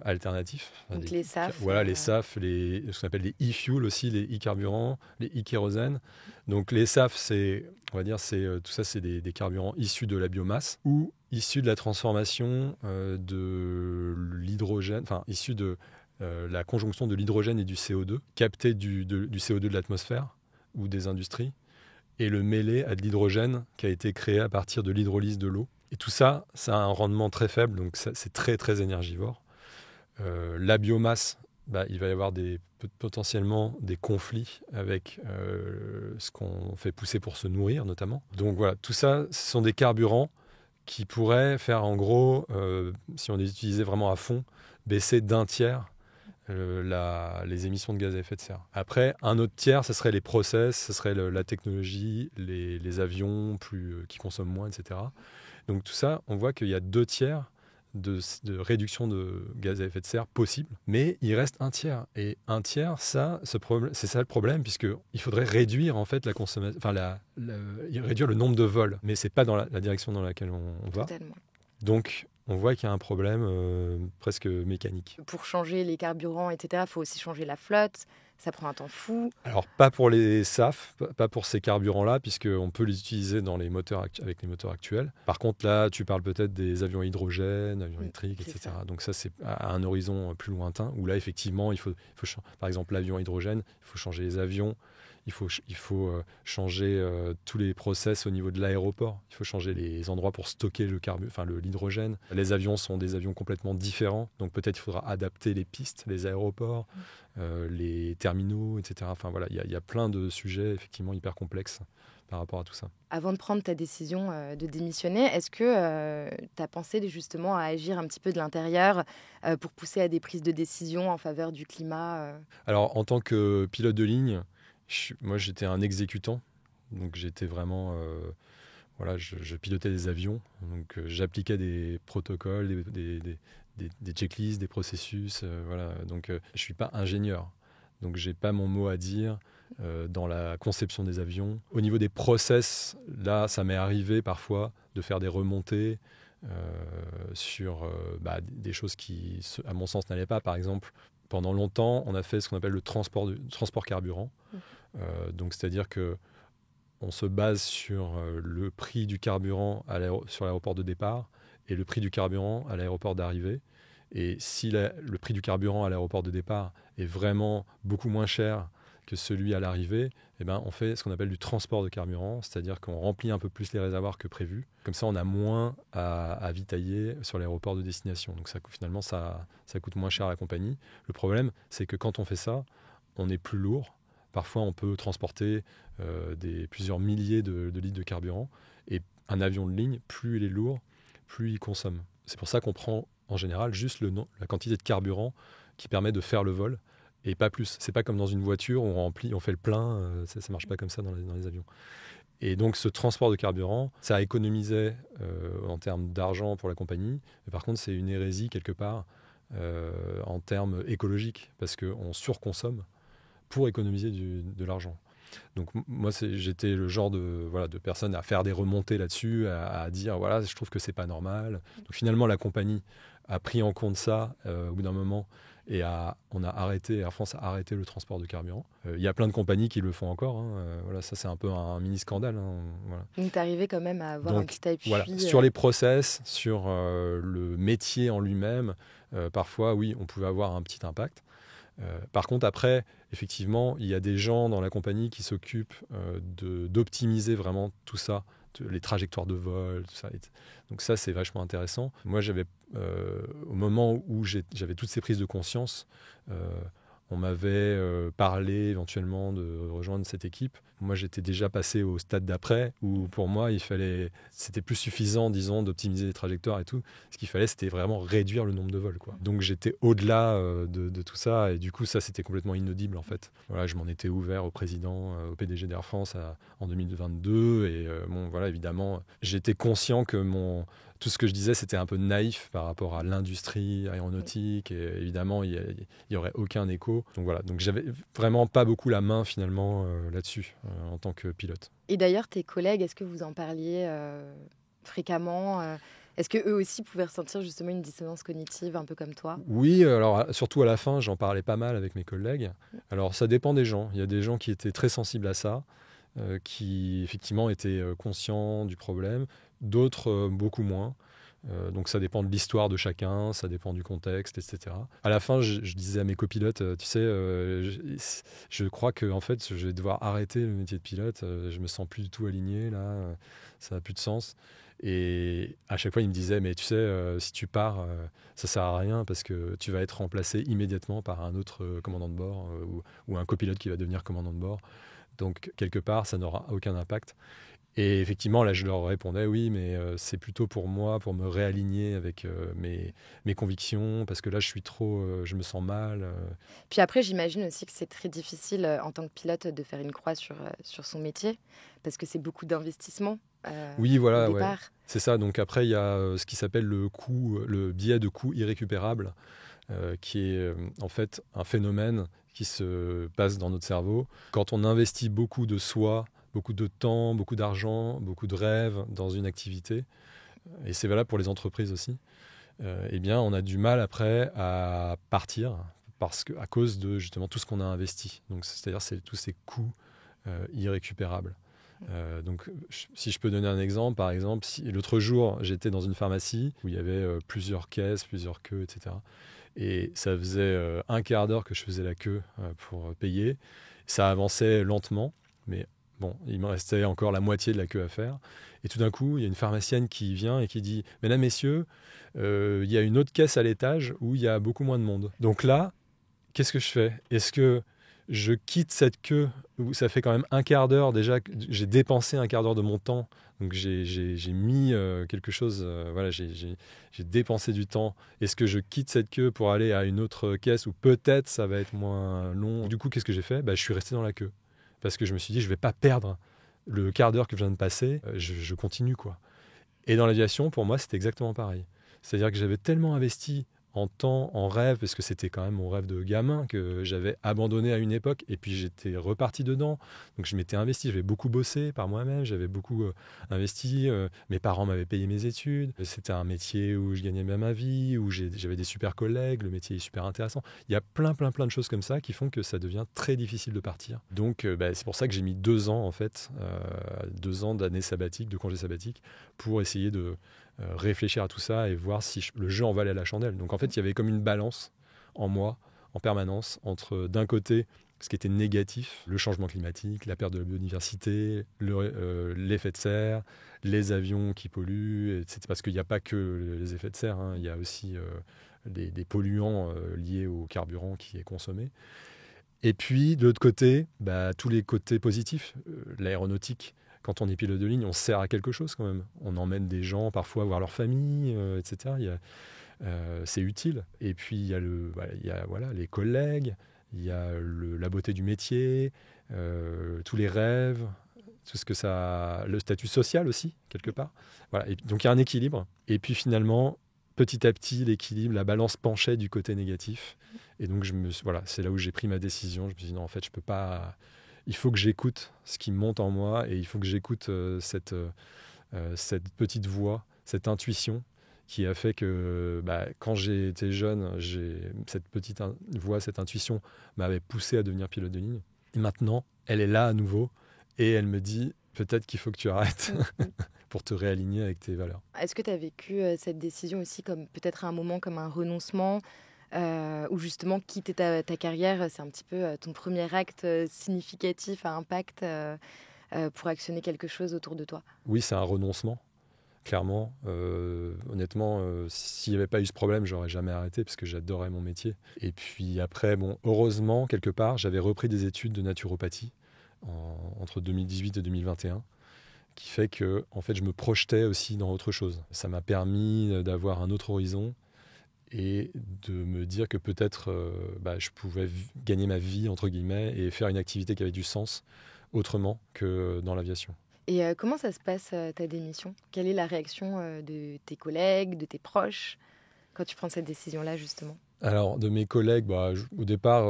alternatifs. Donc les SAF. Voilà, les SAF, ce qu'on appelle les e-fuels aussi, les e-carburants, les e-kérosène. Donc les SAF, tout ça, c'est des carburants issus de la biomasse ou issus de la transformation de l'hydrogène, issus de la conjonction de l'hydrogène et du CO2, capté du CO2 de l'atmosphère ou des industries, et le mêler à de l'hydrogène qui a été créé à partir de l'hydrolyse de l'eau. Et tout ça, ça a un rendement très faible, donc c'est très, très énergivore. La biomasse, il va y avoir potentiellement des conflits avec ce qu'on fait pousser pour se nourrir, notamment. Donc voilà, tout ça, ce sont des carburants qui pourraient faire, en gros, si on les utilisait vraiment à fond, baisser d'un tiers les émissions de gaz à effet de serre. Après, un autre tiers, ce serait les process, ce serait la technologie, les avions qui consomment moins, etc. Donc tout ça, on voit qu'il y a 2 tiers de réduction de gaz à effet de serre possible, mais il reste un tiers. Et un tiers, c'est ça le problème, puisqu'il faudrait réduire en fait la consommation, réduire le nombre de vols, mais c'est pas dans la direction dans laquelle on va. Totalement. Donc on voit qu'il y a un problème presque mécanique. Pour changer les carburants, etc., il faut aussi changer la flotte. Ça prend un temps fou. Alors, pas pour les SAF, pas pour ces carburants-là, puisqu'on peut les utiliser dans les moteurs avec les moteurs actuels. Par contre, là, tu parles peut-être des avions etc. Donc ça, c'est à un horizon plus lointain, où là, effectivement, il faut par exemple, l'avion hydrogène, il faut changer les avions, il faut changer tous les process au niveau de l'aéroport. Il faut changer les endroits pour stocker l'hydrogène. Les avions sont des avions complètement différents, donc peut-être il faudra adapter les pistes, les aéroports, les terminaux, etc. Enfin voilà, il y a plein de sujets effectivement hyper complexes par rapport à tout ça. Avant de prendre ta décision de démissionner, est-ce que tu as pensé justement à agir un petit peu de l'intérieur pour pousser à des prises de décision en faveur du climat Alors, en tant que pilote de ligne, moi j'étais un exécutant, donc j'étais vraiment voilà, je pilotais des avions, donc j'appliquais des protocoles, des checklists, des processus. Voilà. Donc je ne suis pas ingénieur, donc je n'ai pas mon mot à dire dans la conception des avions. Au niveau des process, là, ça m'est arrivé parfois de faire des remontées sur des choses qui, à mon sens, n'allaient pas. Par exemple, pendant longtemps, on a fait ce qu'on appelle le transport carburant. Donc, c'est-à-dire que on se base sur le prix du carburant sur l'aéroport de départ et le prix du carburant à l'aéroport d'arrivée. Et si le prix du carburant à l'aéroport de départ est vraiment beaucoup moins cher que celui à l'arrivée, eh ben, on fait ce qu'on appelle du transport de carburant, c'est-à-dire qu'on remplit un peu plus les réservoirs que prévu. Comme ça, on a moins à avitailler sur l'aéroport de destination. Donc finalement, ça coûte moins cher à la compagnie. Le problème, c'est que quand on fait ça, on est plus lourd. Parfois, on peut transporter plusieurs milliers de litres de carburant. Et un avion de ligne, plus il est lourd, plus il consomme. C'est pour ça qu'on prend en général juste la quantité de carburant qui permet de faire le vol. Et pas plus. C'est pas comme dans une voiture où on remplit, on fait le plein. Ça marche pas comme ça dans les avions. Et donc ce transport de carburant, ça économisait en termes d'argent pour la compagnie. Mais par contre, c'est une hérésie quelque part en termes écologiques parce qu'on surconsomme pour économiser de l'argent. Donc moi, j'étais le genre de personne à faire des remontées là-dessus, à dire voilà, je trouve que c'est pas normal. Donc finalement, la compagnie a pris en compte ça au bout d'un moment. Et Air France a arrêté le transport de carburant. Il y a plein de compagnies qui le font encore. Voilà, ça, c'est un peu un mini-scandale. Voilà. Donc, tu arrivais quand même à avoir un petit appui. Voilà. Sur les process, sur le métier en lui-même, parfois, oui, on pouvait avoir un petit impact. Par contre, après, effectivement, il y a des gens dans la compagnie qui s'occupent d'optimiser vraiment tout ça, les trajectoires de vol, tout ça. Donc ça, c'est vachement intéressant. Moi, au moment où j'avais toutes ces prises de conscience, on m'avait parlé éventuellement de rejoindre cette équipe. Moi, j'étais déjà passé au stade d'après, où pour moi, c'était plus suffisant, disons, d'optimiser les trajectoires et tout. Ce qu'il fallait, c'était vraiment réduire le nombre de vols, quoi. Donc j'étais au-delà de tout ça, et du coup, ça, c'était complètement inaudible, en fait. Voilà, je m'en étais ouvert au président, au PDG d'Air France en 2022, et voilà, évidemment, j'étais conscient que tout ce que je disais, c'était un peu naïf par rapport à l'industrie aéronautique, et évidemment, il n'y aurait aucun écho. Donc voilà, donc j'avais vraiment pas beaucoup la main finalement là-dessus en tant que pilote. Et d'ailleurs, tes collègues, est-ce que vous en parliez fréquemment Est-ce qu'eux aussi pouvaient ressentir justement une dissonance cognitive un peu comme toi ? Oui, alors surtout à la fin, j'en parlais pas mal avec mes collègues. Alors ça dépend des gens. Il y a des gens qui étaient très sensibles à ça, qui effectivement étaient conscients du problème. D'autres, beaucoup moins. Donc ça dépend de l'histoire de chacun, ça dépend du contexte, etc. À la fin, je disais à mes copilotes, tu sais, je crois que en fait, je vais devoir arrêter le métier de pilote. Je me sens plus du tout aligné là, ça n'a plus de sens. Et à chaque fois, ils me disaient, mais tu sais, si tu pars, ça sert à rien parce que tu vas être remplacé immédiatement par un autre commandant de bord ou un copilote qui va devenir commandant de bord. Donc quelque part, ça n'aura aucun impact. Et effectivement, là, je leur répondais, oui, mais c'est plutôt pour moi, pour me réaligner avec mes convictions, parce que là, je me sens mal. Puis après, j'imagine aussi que c'est très difficile en tant que pilote de faire une croix sur son métier, parce que c'est beaucoup d'investissement. Oui, voilà, au départ. ouais. C'est ça. Donc après, il y a ce qui s'appelle le biais de coût irrécupérable, qui est en fait un phénomène qui se passe dans notre cerveau. Quand on investit beaucoup de soi, beaucoup de temps, beaucoup d'argent, beaucoup de rêves dans une activité, et c'est valable pour les entreprises aussi, eh bien, on a du mal après à partir à cause de justement tout ce qu'on a investi. Donc, c'est-à-dire tous ces coûts irrécupérables. Donc, si je peux donner un exemple, par exemple, l'autre jour, j'étais dans une pharmacie où il y avait plusieurs caisses, plusieurs queues, etc. Et ça faisait un quart d'heure que je faisais la queue pour payer. Ça avançait lentement, mais bon, il me restait encore la moitié de la queue à faire. Et tout d'un coup, il y a une pharmacienne qui vient et qui dit « Mesdames, Messieurs, il y a une autre caisse à l'étage où il y a beaucoup moins de monde. » Donc là, qu'est-ce que je fais ? Est-ce que je quitte cette queue où ça fait quand même un quart d'heure déjà que j'ai dépensé un quart d'heure de mon temps, donc j'ai mis quelque chose, voilà, j'ai dépensé du temps. Est-ce que je quitte cette queue pour aller à une autre caisse où peut-être ça va être moins long ? Du coup, qu'est-ce que j'ai fait ? Je suis resté dans la queue parce que je me suis dit je vais pas perdre Le quart d'heure que je viens de passer, je continue, quoi. Et dans l'aviation, pour moi, c'était exactement pareil. C'est-à-dire que j'avais tellement investi en temps, en rêve, parce que c'était quand même mon rêve de gamin, que j'avais abandonné à une époque, et puis j'étais reparti dedans. Donc je m'étais investi, j'avais beaucoup bossé par moi-même, j'avais beaucoup investi. Mes parents m'avaient payé mes études. C'était un métier où je gagnais bien ma vie, où j'avais des super collègues, le métier est super intéressant. Il y a plein de choses comme ça qui font que ça devient très difficile de partir. Donc c'est pour ça que j'ai mis 2 ans, en fait, 2 ans d'année sabbatique, de congé sabbatique, pour essayer de réfléchir à tout ça et voir si le jeu en valait la chandelle. Donc en fait, il y avait comme une balance en moi, en permanence, entre d'un côté ce qui était négatif, le changement climatique, la perte de la biodiversité, l'effet de serre, les avions qui polluent, etc. Parce qu'il n'y a pas que les effets de serre, hein, il y a aussi des polluants liés au carburant qui est consommé. Et puis, de l'autre côté, tous les côtés positifs, l'aéronautique. Quand on est pilote de ligne, on sert à quelque chose quand même. On emmène des gens parfois voir leur famille, etc. C'est utile. Et puis il y a les collègues, il y a la beauté du métier, tous les rêves, tout ce que ça, le statut social aussi quelque part. Voilà. Et donc il y a un équilibre. Et puis finalement, petit à petit, l'équilibre, la balance penchait du côté négatif. Et donc c'est là où j'ai pris ma décision. Je me suis dit non, en fait, je peux pas. Il faut que j'écoute ce qui monte en moi et il faut que j'écoute cette petite voix, cette intuition qui a fait que quand j'ai été jeune, cette petite voix, cette intuition m'avait poussé à devenir pilote de ligne. Et maintenant, elle est là à nouveau et elle me dit peut-être qu'il faut que tu arrêtes pour te réaligner avec tes valeurs. Est-ce que tu as vécu cette décision aussi comme peut-être à un moment comme un renoncement ou justement quitter ta carrière, c'est un petit peu ton premier acte significatif à impact pour actionner quelque chose autour de toi? Oui, c'est un renoncement, clairement. Honnêtement, s'il n'y avait pas eu ce problème, j'aurais jamais arrêté parce que j'adorais mon métier. Et puis après, heureusement, quelque part, j'avais repris des études de naturopathie entre 2018 et 2021. Qui fait que en fait, je me projetais aussi dans autre chose. Ça m'a permis d'avoir un autre horizon et de me dire que peut-être je pouvais gagner ma vie, entre guillemets, et faire une activité qui avait du sens autrement que dans l'aviation. Et comment ça se passe, ta démission? Quelle est la réaction de tes collègues, de tes proches, quand tu prends cette décision-là, justement? Alors, de mes collègues, au départ,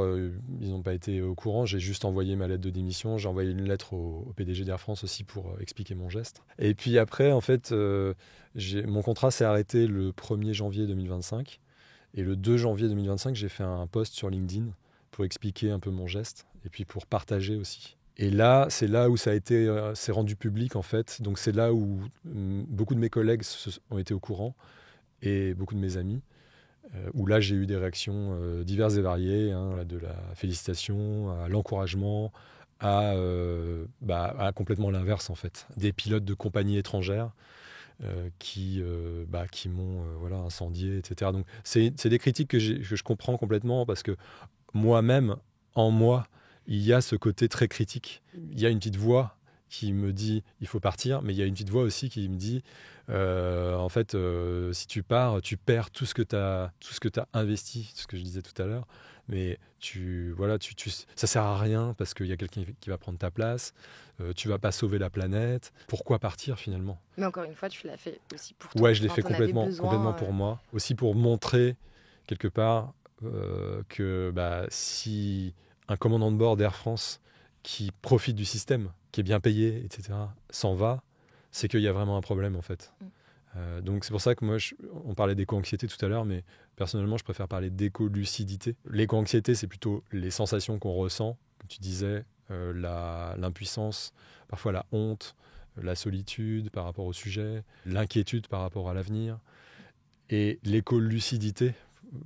ils n'ont pas été au courant. J'ai juste envoyé ma lettre de démission. J'ai envoyé une lettre au PDG d'Air France aussi pour expliquer mon geste. Et puis après, en fait, mon contrat s'est arrêté le 1er janvier 2025. Et le 2 janvier 2025, j'ai fait un post sur LinkedIn pour expliquer un peu mon geste et puis pour partager aussi. Et là, c'est là où ça a été, c'est rendu public, en fait. Donc, c'est là où beaucoup de mes collègues ont été au courant et beaucoup de mes amis. Où là, j'ai eu des réactions diverses et variées, hein, de la félicitation à l'encouragement, à complètement l'inverse, en fait. Des pilotes de compagnies étrangères qui m'ont incendié, etc. Donc, c'est des critiques que je comprends complètement parce que moi-même, en moi, il y a ce côté très critique. Il y a une petite voix qui me dit il faut partir, mais il y a une petite voix aussi qui me dit en fait si tu pars, tu perds tout ce que tu as investi, ce que je disais tout à l'heure, mais ça sert à rien parce qu'il y a quelqu'un qui va prendre ta place, tu vas pas sauver la planète, pourquoi partir finalement? Mais encore une fois, tu l'as fait aussi pour toi. Ouais, je l'ai fait complètement pour moi, aussi pour montrer quelque part que si un commandant de bord d'Air France qui profite du système, qui est bien payé, etc., s'en va, c'est qu'il y a vraiment un problème, en fait. Donc, c'est pour ça que moi, on parlait d'éco-anxiété tout à l'heure, mais personnellement, je préfère parler d'éco-lucidité. L'éco-anxiété, c'est plutôt les sensations qu'on ressent, comme tu disais, l'impuissance, parfois la honte, la solitude par rapport au sujet, l'inquiétude par rapport à l'avenir. Et l'éco-lucidité,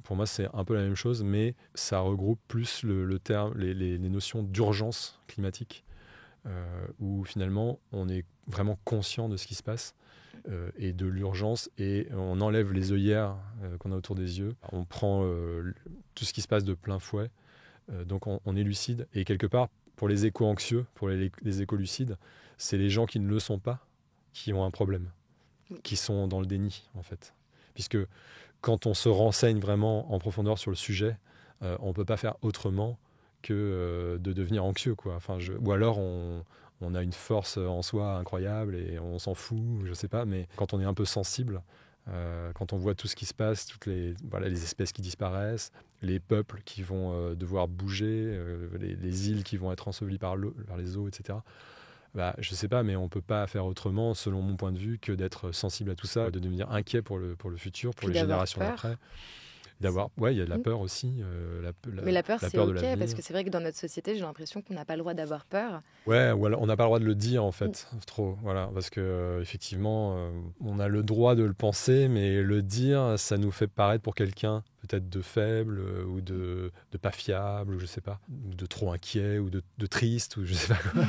pour moi, c'est un peu la même chose, mais ça regroupe plus le terme, les notions d'urgence climatique, où finalement, on est vraiment conscient de ce qui se passe et de l'urgence, et on enlève les œillères qu'on a autour des yeux. On prend tout ce qui se passe de plein fouet, donc on est lucide. Et quelque part, pour les éco-anxieux, pour les éco-lucides, c'est les gens qui ne le sont pas qui ont un problème, qui sont dans le déni, en fait. Puisque quand on se renseigne vraiment en profondeur sur le sujet, on ne peut pas faire autrement que de devenir anxieux, quoi. Ou alors on on a une force en soi incroyable et on s'en fout, je sais pas, mais quand on est un peu sensible, quand on voit tout ce qui se passe, toutes les espèces qui disparaissent, les peuples qui vont devoir bouger, les îles qui vont être ensevelies par les eaux, etc. Je sais pas, mais on peut pas faire autrement, selon mon point de vue, que d'être sensible à tout ça, de devenir inquiet pour le futur, pour les générations d'après. Il y a de la peur aussi. Mais la peur, c'est peur de OK, l'avenir. parce que c'est vrai que dans notre société, j'ai l'impression qu'on n'a pas le droit d'avoir peur. Ouais, ou alors on n'a pas le droit de le dire, en fait, trop. Voilà, parce que effectivement, on a le droit de le penser, mais le dire, ça nous fait paraître pour quelqu'un peut-être de faible, ou de pas fiable, ou je sais pas, ou de trop inquiet, ou de triste, ou je sais pas quoi.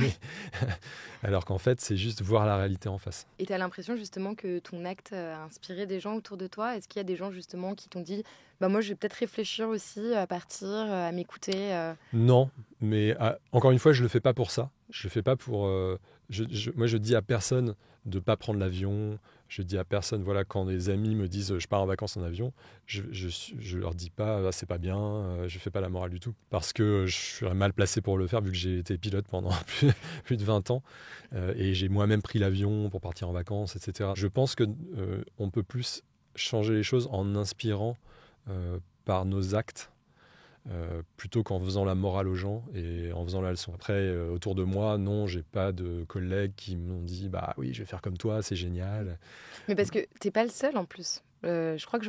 Alors qu'en fait, c'est juste voir la réalité en face. Et tu as l'impression justement que ton acte a inspiré des gens autour de toi? Est-ce qu'il y a des gens justement qui t'ont dit moi je vais peut-être réfléchir aussi à partir, à m'écouter Non, mais encore une fois, je le fais pas pour ça. Je le fais pas pour. Moi, je dis à personne de pas prendre l'avion. Je dis à personne, voilà, quand des amis me disent je pars en vacances en avion, je leur dis pas c'est pas bien, je fais pas la morale du tout. Parce que je suis mal placé pour le faire vu que j'ai été pilote pendant plus de 20 ans et j'ai moi-même pris l'avion pour partir en vacances, etc. Je pense qu'on peut plus changer les choses en inspirant par nos actes. Plutôt qu'en faisant la morale aux gens et en faisant la leçon. Après, autour de moi, non, j'ai pas de collègues qui m'ont dit oui, je vais faire comme toi, c'est génial. Mais parce que t'es pas le seul en plus. Je crois que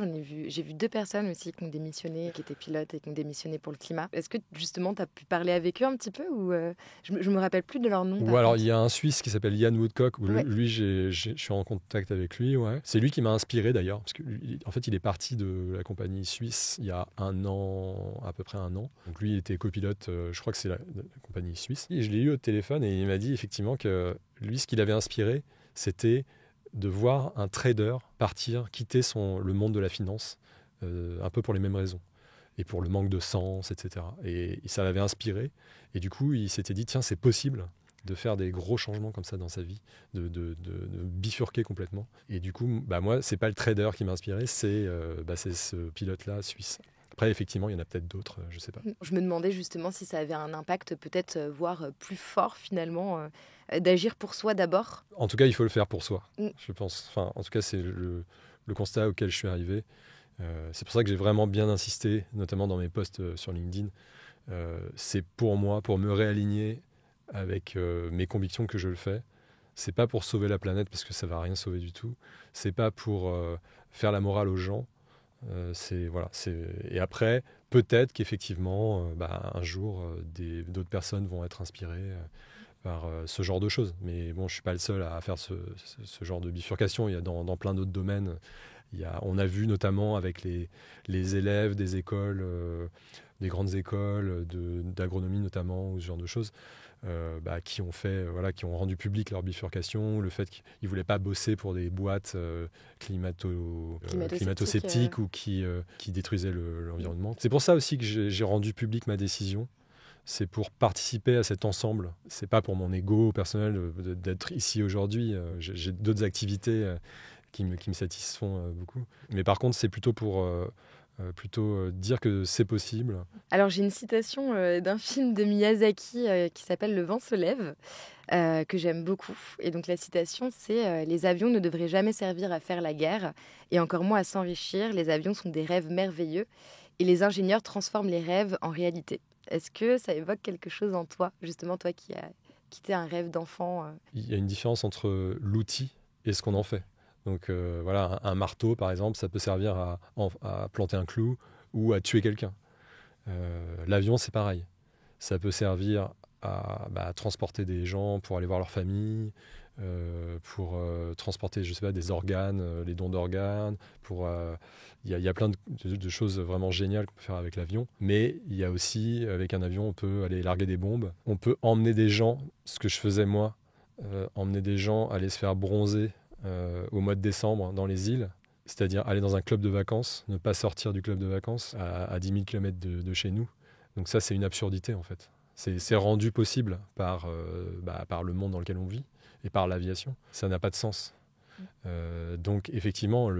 j'ai vu 2 personnes aussi qui ont démissionné, qui étaient pilotes et qui ont démissionné pour le climat. Est-ce que justement tu as pu parler avec eux un petit peu ou je me rappelle plus de leur nom. Ou alors il y a un Suisse qui s'appelle Ian Woodcock, où Ouais. lui je suis en contact avec lui. Ouais. C'est lui qui m'a inspiré d'ailleurs, parce que en fait il est parti de la compagnie suisse il y a à peu près un an. Donc lui il était copilote, je crois que c'est la compagnie suisse. Et je l'ai eu au téléphone et il m'a dit effectivement que lui ce qu'il avait inspiré c'était de voir un trader partir, quitter le monde de la finance, un peu pour les mêmes raisons, et pour le manque de sens, etc. Et ça l'avait inspiré, et du coup, il s'était dit, tiens, c'est possible de faire des gros changements comme ça dans sa vie, de bifurquer complètement. Et du coup, moi, c'est pas le trader qui m'a inspiré, c'est ce pilote-là suisse. Après, effectivement, il y en a peut-être d'autres, je sais pas. Je me demandais justement si ça avait un impact peut-être, voire plus fort finalement, d'agir pour soi d'abord. En tout cas, il faut le faire pour soi, je pense. Enfin, en tout cas, c'est le constat auquel je suis arrivé. C'est pour ça que j'ai vraiment bien insisté, notamment dans mes posts sur LinkedIn. C'est pour moi, pour me réaligner avec mes convictions que je le fais. C'est pas pour sauver la planète parce que ça va rien sauver du tout. C'est pas pour faire la morale aux gens. Et après, peut-être qu'effectivement, un jour, d'autres personnes vont être inspirées par ce genre de choses. Mais bon, je suis pas le seul à faire ce genre de bifurcation. Il y a dans plein d'autres domaines. On a vu notamment avec les élèves des écoles, des grandes écoles d'agronomie notamment, ou ce genre de choses, qui ont rendu public leur bifurcation, le fait qu'ils voulaient pas bosser pour des boîtes climato-sceptiques ou qui détruisaient l'environnement. C'est pour ça aussi que j'ai rendu public ma décision. C'est pour participer à cet ensemble. C'est pas pour mon ego personnel d'être ici aujourd'hui. J'ai d'autres activités qui me satisfont beaucoup. Mais par contre, c'est plutôt pour dire que c'est possible. Alors j'ai une citation d'un film de Miyazaki qui s'appelle Le vent se lève, que j'aime beaucoup. Et donc la citation c'est les avions ne devraient jamais servir à faire la guerre et encore moins à s'enrichir. Les avions sont des rêves merveilleux et les ingénieurs transforment les rêves en réalité. Est-ce que ça évoque quelque chose en toi, justement toi qui as quitté un rêve d'enfant Il y a une différence entre l'outil et ce qu'on en fait. Donc un marteau par exemple, ça peut servir à planter un clou ou à tuer quelqu'un. L'avion c'est pareil, ça peut servir à transporter des gens pour aller voir leur famille, pour transporter je sais pas, des organes, les dons d'organes, il y a plein de choses vraiment géniales qu'on peut faire avec l'avion. Mais il y a aussi, avec un avion, on peut aller larguer des bombes, on peut emmener des gens, ce que je faisais moi, emmener des gens aller se faire bronzer au mois de décembre dans les îles, c'est-à-dire aller dans un club de vacances, ne pas sortir du club de vacances à 10 000 km de chez nous. Donc ça, c'est une absurdité en fait. C'est rendu possible par le monde dans lequel on vit et par l'aviation. Ça n'a pas de sens. Donc effectivement,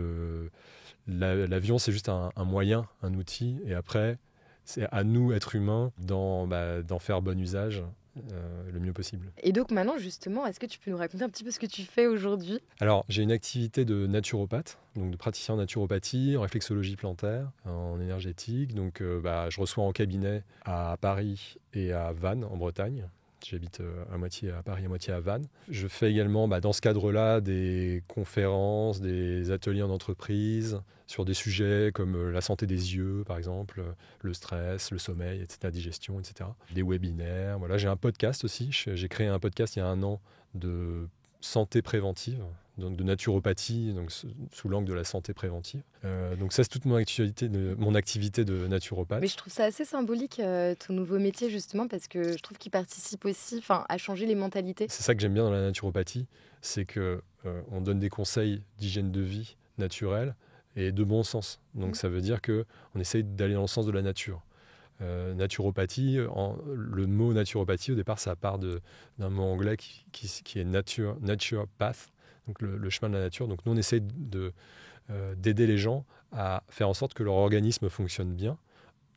l'avion, c'est juste un moyen, un outil. Et après, c'est à nous, êtres humains, d'en faire bon usage le mieux possible. Et donc maintenant, justement, est-ce que tu peux nous raconter un petit peu ce que tu fais aujourd'hui ? Alors, j'ai une activité de naturopathe, donc de praticien en naturopathie, en réflexologie plantaire, en énergétique. Donc, je reçois en cabinet à Paris et à Vannes, en Bretagne. J'habite à moitié à Paris, à moitié à Vannes. Je fais également, dans ce cadre-là, des conférences, des ateliers en entreprise sur des sujets comme la santé des yeux, par exemple, le stress, le sommeil, etc., la digestion, etc. Des webinaires. Voilà. J'ai un podcast aussi. J'ai créé un podcast il y a 1 an de santé préventive, donc de naturopathie, donc sous l'angle de la santé préventive. Donc ça, c'est toute mon activité de naturopathe. Mais je trouve ça assez symbolique, ton nouveau métier, justement, parce que je trouve qu'il participe aussi à changer les mentalités. C'est ça que j'aime bien dans la naturopathie, c'est qu'on donne des conseils d'hygiène de vie naturelle et de bon sens. Donc ça veut dire qu'on essaye d'aller dans le sens de la nature. Naturopathie, le mot naturopathie, au départ, ça part d'un mot anglais qui est nature path, donc le chemin de la nature. Donc nous, on essaye d'aider les gens à faire en sorte que leur organisme fonctionne bien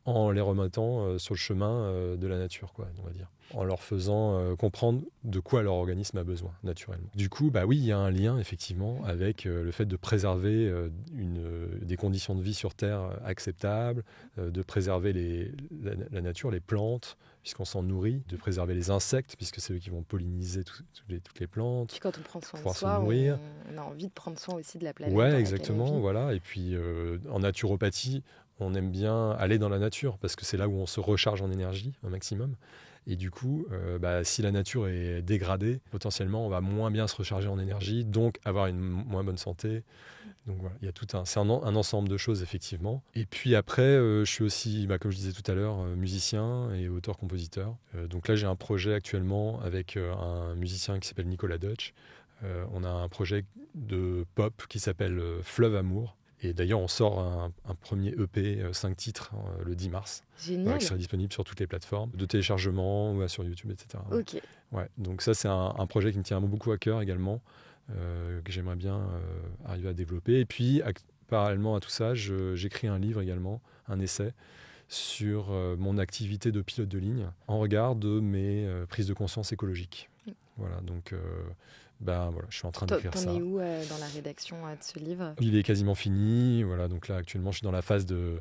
en les remettant sur le chemin de la nature, on va dire. En leur faisant comprendre de quoi leur organisme a besoin, naturellement. Du coup, oui, il y a un lien, effectivement, avec le fait de préserver des conditions de vie sur Terre acceptables, de préserver la nature, les plantes, puisqu'on s'en nourrit, de préserver les insectes, puisque c'est eux qui vont polliniser toutes les plantes. Puis quand on prend soin de se soi, nourrir. On a envie de prendre soin aussi de la planète. Ouais, exactement, voilà. Et puis, en naturopathie, on aime bien aller dans la nature, parce que c'est là où on se recharge en énergie, un maximum. Et du coup, si la nature est dégradée, potentiellement, on va moins bien se recharger en énergie, donc avoir une moins bonne santé. Donc voilà, il y a c'est un ensemble de choses, effectivement. Et puis après, je suis aussi, comme je disais tout à l'heure, musicien et auteur-compositeur. Donc là, j'ai un projet actuellement avec un musicien qui s'appelle Nicolas Dutch. On a un projet de pop qui s'appelle Fleuve Amour. Et d'ailleurs, on sort un premier EP, 5 titres, le 10 mars. Génial. Qui sera disponible sur toutes les plateformes de téléchargement ou sur YouTube, etc. Ok. Ouais, donc ça, c'est un projet qui me tient beaucoup à cœur également, que j'aimerais bien arriver à développer. Et puis, parallèlement à tout ça, j'écris un livre également, un essai, sur mon activité de pilote de ligne, en regard de mes prises de conscience écologiques. Voilà, donc... je suis en train d'écrire ça. T'en es où dans la rédaction de ce livre ? Il est quasiment fini. Voilà, donc là, actuellement, je suis dans la phase de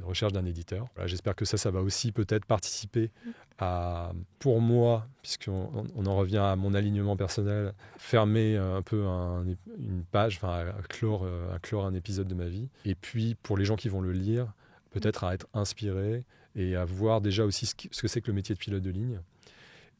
recherche d'un éditeur. Voilà, j'espère que ça va aussi peut-être participer à, pour moi, puisqu'on en revient à mon alignement personnel, fermer un peu une page, à clore un épisode de ma vie. Et puis, pour les gens qui vont le lire, peut-être à être inspirés et à voir déjà aussi ce que c'est que le métier de pilote de ligne.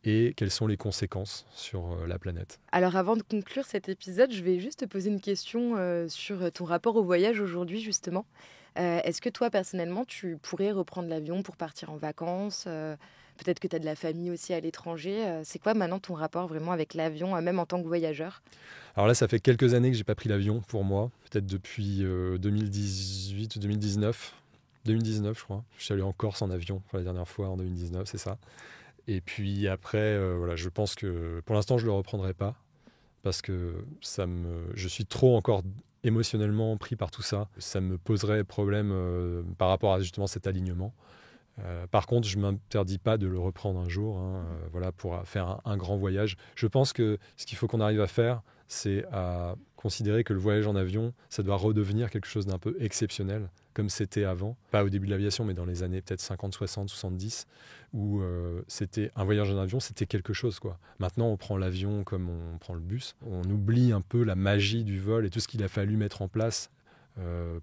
Et quelles sont les conséquences sur la planète. Alors avant de conclure cet épisode, je vais juste te poser une question sur ton rapport au voyage aujourd'hui, justement. Est-ce que toi, personnellement, tu pourrais reprendre l'avion pour partir en vacances ? Peut-être que tu as de la famille aussi à l'étranger. C'est quoi maintenant ton rapport vraiment avec l'avion, même en tant que voyageur ? Alors là, ça fait quelques années que je n'ai pas pris l'avion pour moi. Peut-être depuis 2018 ou 2019. 2019, je crois. Je suis allé en Corse en avion pour la dernière fois, en 2019, c'est ça. Et puis après, je pense que pour l'instant, je ne le reprendrai pas parce que je suis trop encore émotionnellement pris par tout ça. Ça me poserait problème par rapport à justement cet alignement. Par contre, je ne m'interdis pas de le reprendre un jour pour faire un grand voyage. Je pense que ce qu'il faut qu'on arrive à faire, c'est à considérer que le voyage en avion, ça doit redevenir quelque chose d'un peu exceptionnel, comme c'était avant. Pas au début de l'aviation, mais dans les années peut-être 50, 60, 70, où c'était un voyage en avion, c'était quelque chose, quoi. Maintenant, on prend l'avion comme on prend le bus. On oublie un peu la magie du vol et tout ce qu'il a fallu mettre en place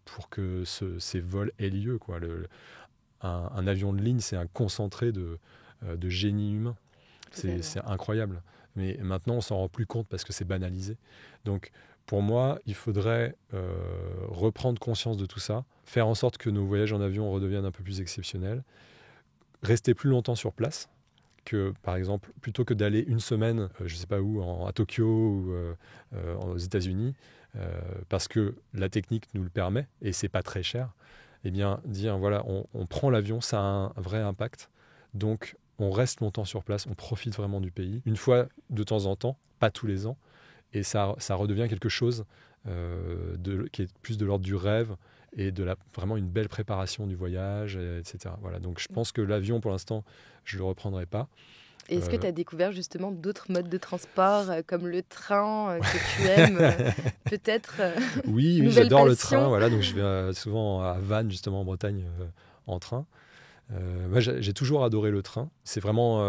pour que ces vols aient lieu, quoi. Un avion de ligne, c'est un concentré de génie humain. C'est incroyable. Mais maintenant, on s'en rend plus compte parce que c'est banalisé. Donc, pour moi, il faudrait reprendre conscience de tout ça, faire en sorte que nos voyages en avion redeviennent un peu plus exceptionnels, rester plus longtemps sur place, que par exemple, plutôt que d'aller une semaine, je ne sais pas où, à Tokyo ou aux États-Unis, parce que la technique nous le permet et c'est pas très cher, eh bien, dire voilà, on prend l'avion, ça a un vrai impact. Donc, on reste longtemps sur place, on profite vraiment du pays, une fois de temps en temps, pas tous les ans, et ça redevient quelque chose qui est plus de l'ordre du rêve et vraiment une belle préparation du voyage, etc. Voilà, donc je pense que l'avion, pour l'instant, je ne le reprendrai pas. Et est-ce que tu as découvert justement d'autres modes de transport comme le train que tu aimes peut-être Oui, j'adore le train. Voilà, donc je vais souvent à Vannes, justement en Bretagne, en train. Moi, j'ai toujours adoré le train. C'est vraiment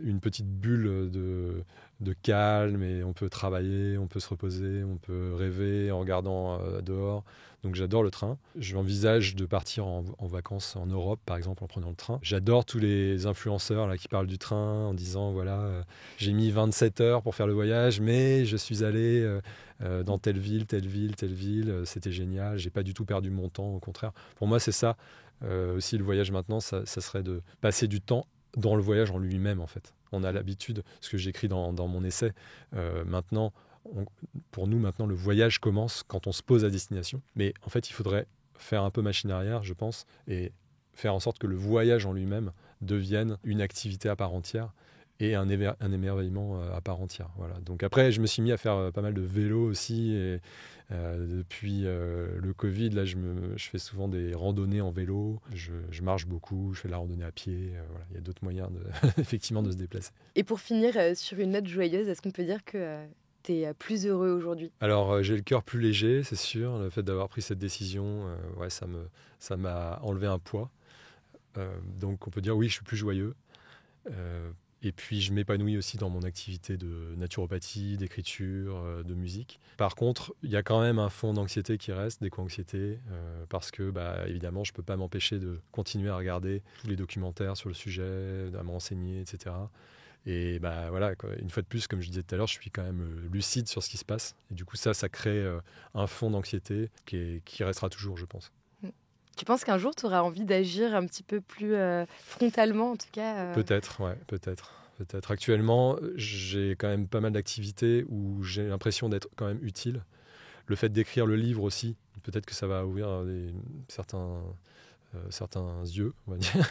une petite bulle de calme et on peut travailler, on peut se reposer, on peut rêver en regardant dehors. Donc j'adore le train. J'envisage de partir en vacances en Europe, par exemple, en prenant le train. J'adore tous les influenceurs là, qui parlent du train en disant, voilà, j'ai mis 27 heures pour faire le voyage, mais je suis allé dans telle ville, telle ville, telle ville. C'était génial, j'ai pas du tout perdu mon temps, au contraire. Pour moi, c'est ça. Aussi, le voyage maintenant, ça serait de passer du temps dans le voyage en lui-même, en fait. On a l'habitude, ce que j'écris dans mon essai, maintenant, pour nous, maintenant, le voyage commence quand on se pose à destination. Mais en fait, il faudrait faire un peu machine arrière, je pense, et faire en sorte que le voyage en lui-même devienne une activité à part entière et un émerveillement à part entière. Voilà. Donc après, je me suis mis à faire pas mal de vélo aussi. Et depuis le Covid, là, je fais souvent des randonnées en vélo. Je marche beaucoup, je fais de la randonnée à pied. Voilà. Il y a d'autres moyens effectivement de se déplacer. Et pour finir sur une note joyeuse, est-ce qu'on peut dire que tu es plus heureux aujourd'hui ? Alors, j'ai le cœur plus léger, c'est sûr. Le fait d'avoir pris cette décision, ça m'a enlevé un poids. Donc, on peut dire oui, je suis plus joyeux. Et puis, je m'épanouis aussi dans mon activité de naturopathie, d'écriture, de musique. Par contre, il y a quand même un fond d'anxiété qui reste, d'éco-anxiété, parce que, évidemment, je ne peux pas m'empêcher de continuer à regarder tous les documentaires sur le sujet, à me renseigner, etc. Et voilà, une fois de plus, comme je disais tout à l'heure, je suis quand même lucide sur ce qui se passe. Et du coup, ça crée un fond d'anxiété qui restera toujours, je pense. Tu penses qu'un jour, tu auras envie d'agir un petit peu plus frontalement, en tout cas Peut-être, ouais, peut-être. Actuellement, j'ai quand même pas mal d'activités où j'ai l'impression d'être quand même utile. Le fait d'écrire le livre aussi, peut-être que ça va ouvrir certains yeux, on va dire.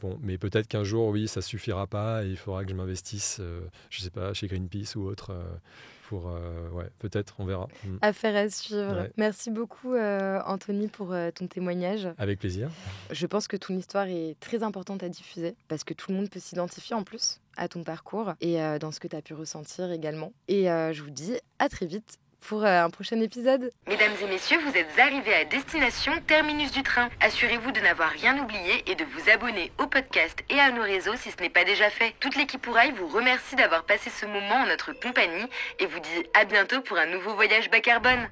Bon, mais peut-être qu'un jour, oui, ça suffira pas et il faudra que je m'investisse, je sais pas, chez Greenpeace ou autre, peut-être, on verra. Affaire à suivre. Ouais. Merci beaucoup, Anthony, pour ton témoignage. Avec plaisir. Je pense que ton histoire est très importante à diffuser parce que tout le monde peut s'identifier en plus à ton parcours et dans ce que tu as pu ressentir également. Et je vous dis à très vite pour un prochain épisode. Mesdames et messieurs, vous êtes arrivés à destination terminus du train. Assurez-vous de n'avoir rien oublié et de vous abonner au podcast et à nos réseaux si ce n'est pas déjà fait. Toute l'équipe Ourail vous remercie d'avoir passé ce moment en notre compagnie et vous dit à bientôt pour un nouveau voyage bas carbone.